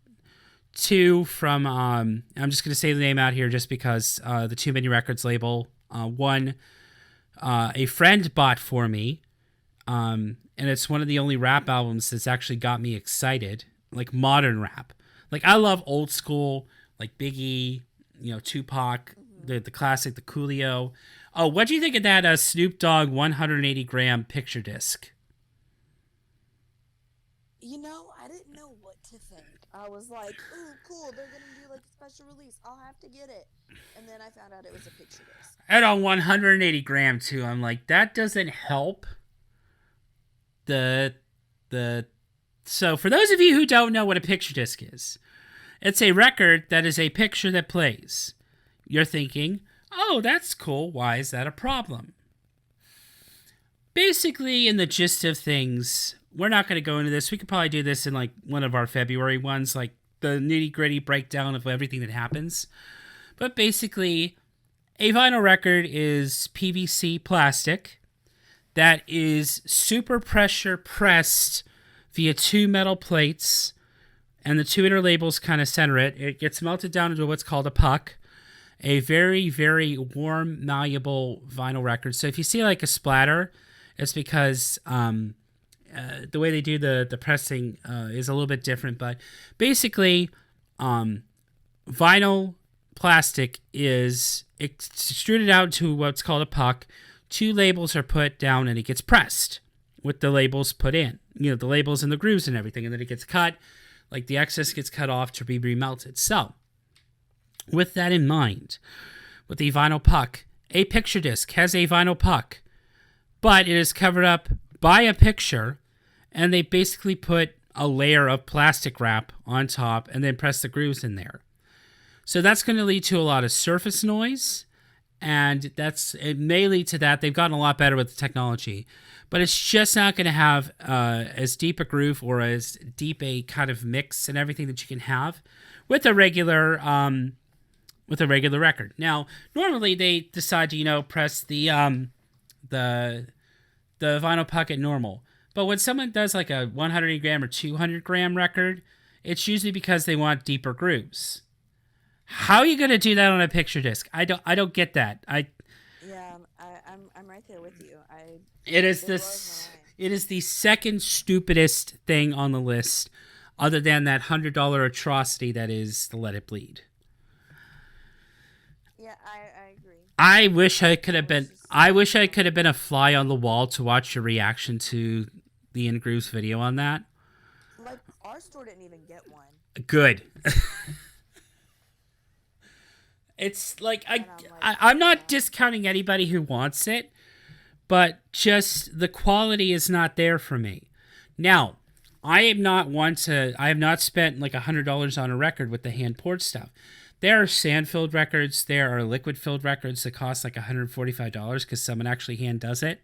two from. I'm just gonna say the name out here, just because the Too Many Records label. One, a friend bought for me, and it's one of the only rap albums that's actually got me excited, like modern rap. Like I love old school, like Biggie, Tupac, Hmm. the classic, the Coolio. Oh, what do you think of that Snoop Dogg 180-gram picture disc? I didn't know what to think. I was like, "Ooh, cool! They're gonna do like a special release. I'll have to get it." And then I found out it was a picture disc. And on 180-gram too. I'm like, that doesn't help the the. So for those of you who don't know what a picture disc is, it's a record that is a picture that plays. You're thinking, oh, that's cool. Why is that a problem? Basically, in the gist of things, we're not going to go into this. We could probably do this in like one of our February ones, like the nitty gritty breakdown of everything that happens. But basically, a vinyl record is PVC plastic that is super pressure pressed via two metal plates, and the two inner labels kind of center it. It gets melted down into what's called a puck, a very, very warm, malleable vinyl record. So if you see like a splatter, it's because the way they do the pressing is a little bit different. But basically, vinyl plastic is extruded out to what's called a puck. Two labels are put down and it gets pressed with the labels put in. The labels and the grooves and everything. And then it gets cut. Like the excess gets cut off to be remelted. So, with that in mind, with the vinyl puck, a picture disc has a vinyl puck, but it is covered up by a picture, and they basically put a layer of plastic wrap on top and then press the grooves in there. So that's going to lead to a lot of surface noise, and it may lead to that. They've gotten a lot better with the technology, but it's just not going to have as deep a groove or as deep a kind of mix and everything that you can have with a regular record. Now, normally they decide to press the vinyl puck at normal, but when someone does like a 100-gram or 200-gram record, it's usually because they want deeper grooves. How are you going to do that on a picture disc? I don't get that. Yeah, I'm right there with you. It is It blows this. my mind. It is the second stupidest thing on the list, other than that $100 atrocity that is the Let It Bleed. Yeah, I agree. I wish I could I have was been. just I wish I could have been a fly on the wall to watch your reaction to the In Grooves video on that. like our store didn't even get one, Good. It's like and I'm like, I'm not yeah, discounting anybody who wants it, but just the quality is not there for me. Now, I am not one to. I have not spent like $100 on a record with the hand poured stuff. There are sand filled records. There are liquid filled records that cost like $145 because someone actually hand does it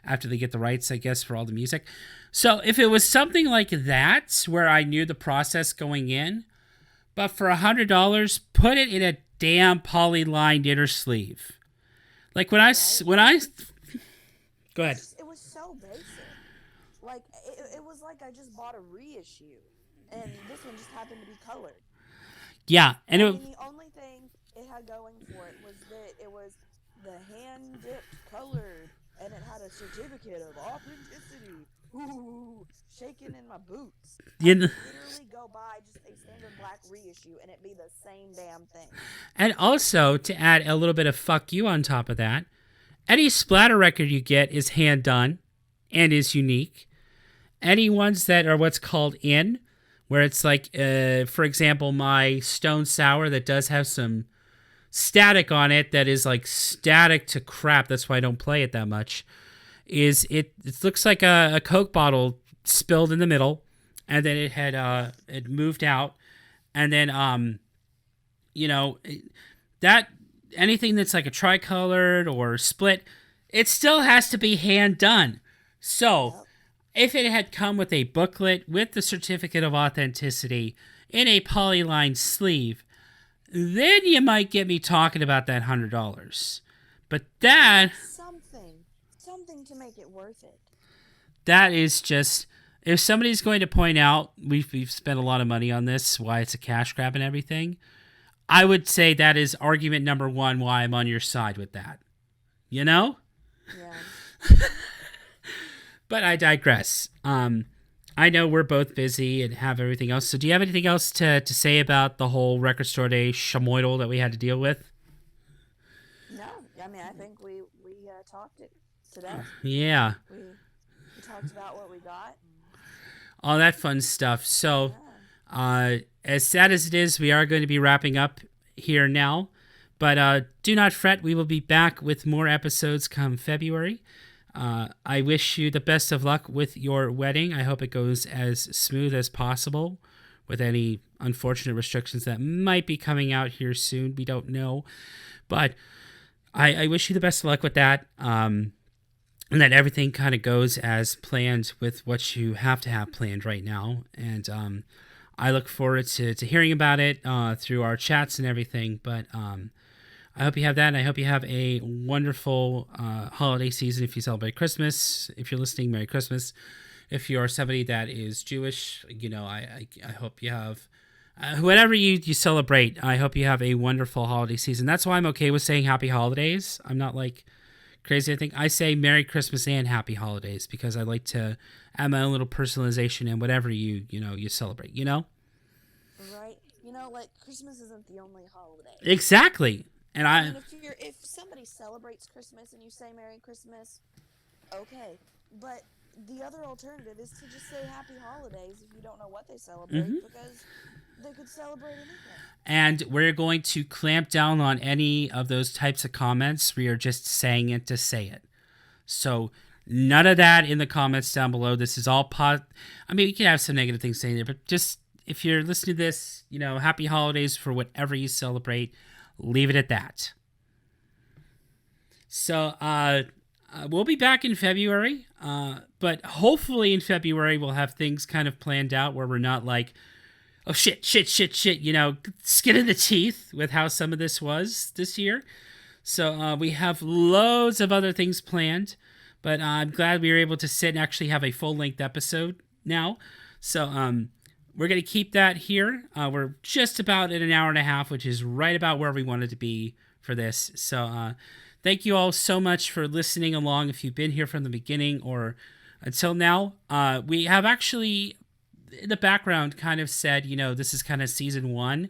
after they get the rights, I guess, for all the music. So if it was something like that where I knew the process going in, but for $100, put it in a damn poly-lined inner sleeve. Like right. when I go ahead. It was so basic. Like it was like I just bought a reissue, and this one just happened to be colored. Yeah, and I it, mean, the only thing it had going for it was that it was the hand dipped colored, and it had a certificate of authenticity. Ooh, shaking in my boots. I you could know, literally go buy just a standard black reissue, and it be the same damn thing. and also to add a little bit of fuck you on top of that, any splatter record you get is hand done and is unique. Any ones that are what's called in, where it's like, for example, my Stone Sour that does have some static on it that is like static to crap. That's why I don't play it that much. It looks like a Coke bottle spilled in the middle, and then it moved out, and then you know that anything that's like a tricolored or split, it still has to be hand done. So Yep. if it had come with a booklet with the certificate of authenticity in a polyline sleeve, then you might get me talking about that $100. But that something to make it worth it. that is just, if somebody's going to point out we've spent a lot of money on this, why it's a cash grab and everything, I would say that is argument number one why I'm on your side with that. You know? Yeah. But I digress. I know we're both busy and have everything else. So do you have anything else to say about the whole record store day shamoidal that we had to deal with? No, I mean I think we talked it today. Yeah. We talked about what we got. All that fun stuff. So, Yeah. as sad as it is, we are going to be wrapping up here now. But do not fret. We will be back with more episodes come February. I wish you the best of luck with your wedding. I hope it goes as smooth as possible with any unfortunate restrictions that might be coming out here soon. We don't know. But I wish you the best of luck with that. And that everything kind of goes as planned with what you have to have planned right now. And I look forward to hearing about it through our chats and everything. But I hope you have that. And I hope you have a wonderful holiday season if you celebrate Christmas. If you're listening, Merry Christmas. If you're somebody that is Jewish, I hope you have, whatever you celebrate, I hope you have a wonderful holiday season. That's why I'm okay with saying happy holidays. I'm not like crazy. I think I say Merry Christmas and Happy Holidays because I like to add my own little personalization in whatever you celebrate, Right. Like Christmas isn't the only holiday. Exactly. And I mean, if somebody celebrates Christmas and you say Merry Christmas, okay. But the other alternative is to just say Happy Holidays if you don't know what they celebrate, because they could celebrate anything. And we're going to clamp down on any of those types of comments. We are just saying it to say it. So none of that in the comments down below. This is all I mean, you can have some negative things saying there, but just if you're listening to this, happy holidays for whatever you celebrate. Leave it at that. So we'll be back in February, but hopefully in February we'll have things kind of planned out where we're not like, oh shit, skin in the teeth with how some of this was this year. So we have loads of other things planned, but I'm glad we were able to sit and actually have a full-length episode now. So we're going to keep that here. We're just about at an hour and a half, which is right about where we wanted to be for this. So thank you all so much for listening along if you've been here from the beginning or until now. We have actually, in the background, kind of said, this is kind of season 1.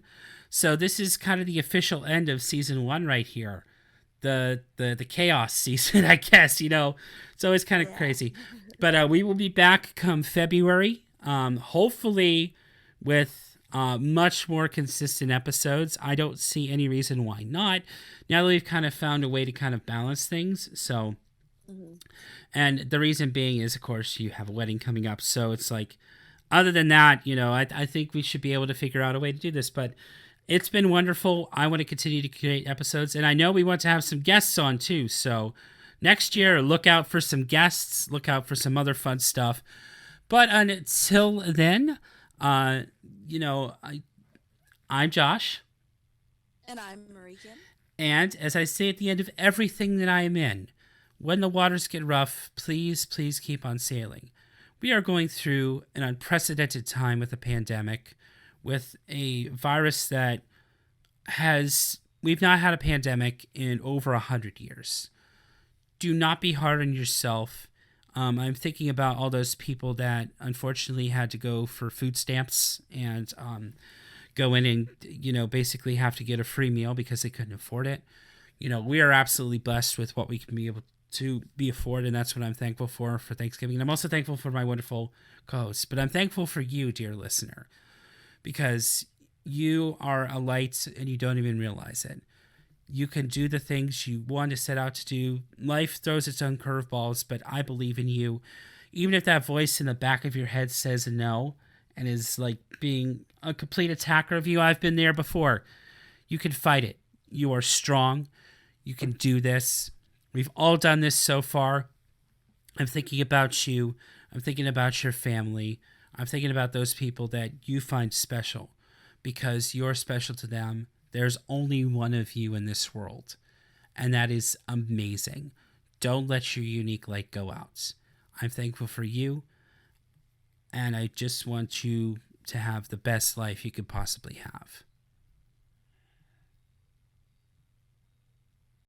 So this is kind of the official end of season 1 right here. The chaos season, I guess. It's always kind of crazy. But we will be back come February. Hopefully with much more consistent episodes. I don't see any reason why not. Now that we've kind of found a way to kind of balance things. So, and the reason being is, of course, you have a wedding coming up. So it's like, other than that, I think we should be able to figure out a way to do this. But it's been wonderful. I want to continue to create episodes. And I know we want to have some guests on too. So next year, look out for some guests. Look out for some other fun stuff. But until then, I'm Josh. And I'm Marichen. And as I say at the end of everything that I am in, when the waters get rough, please, please keep on sailing. We are going through an unprecedented time with a pandemic, with a virus that we've not had a pandemic in over 100 years. Do not be hard on yourself. I'm thinking about all those people that unfortunately had to go for food stamps and go in and, basically have to get a free meal because they couldn't afford it. We are absolutely blessed with what we can be able to be afforded, and that's what I'm thankful for Thanksgiving. And I'm also thankful for my wonderful co-hosts, but I'm thankful for you, dear listener, because you are a light and you don't even realize it. You can do the things you want to set out to do. Life throws its own curveballs, but I believe in you. Even if that voice in the back of your head says no and is like being a complete attacker of you, I've been there before. You can fight it. You are strong. You can do this. We've all done this so far. I'm thinking about you. I'm thinking about your family. I'm thinking about those people that you find special because you're special to them. There's only one of you in this world. And that is amazing. Don't let your unique light go out. I'm thankful for you, and I just want you to have the best life you could possibly have.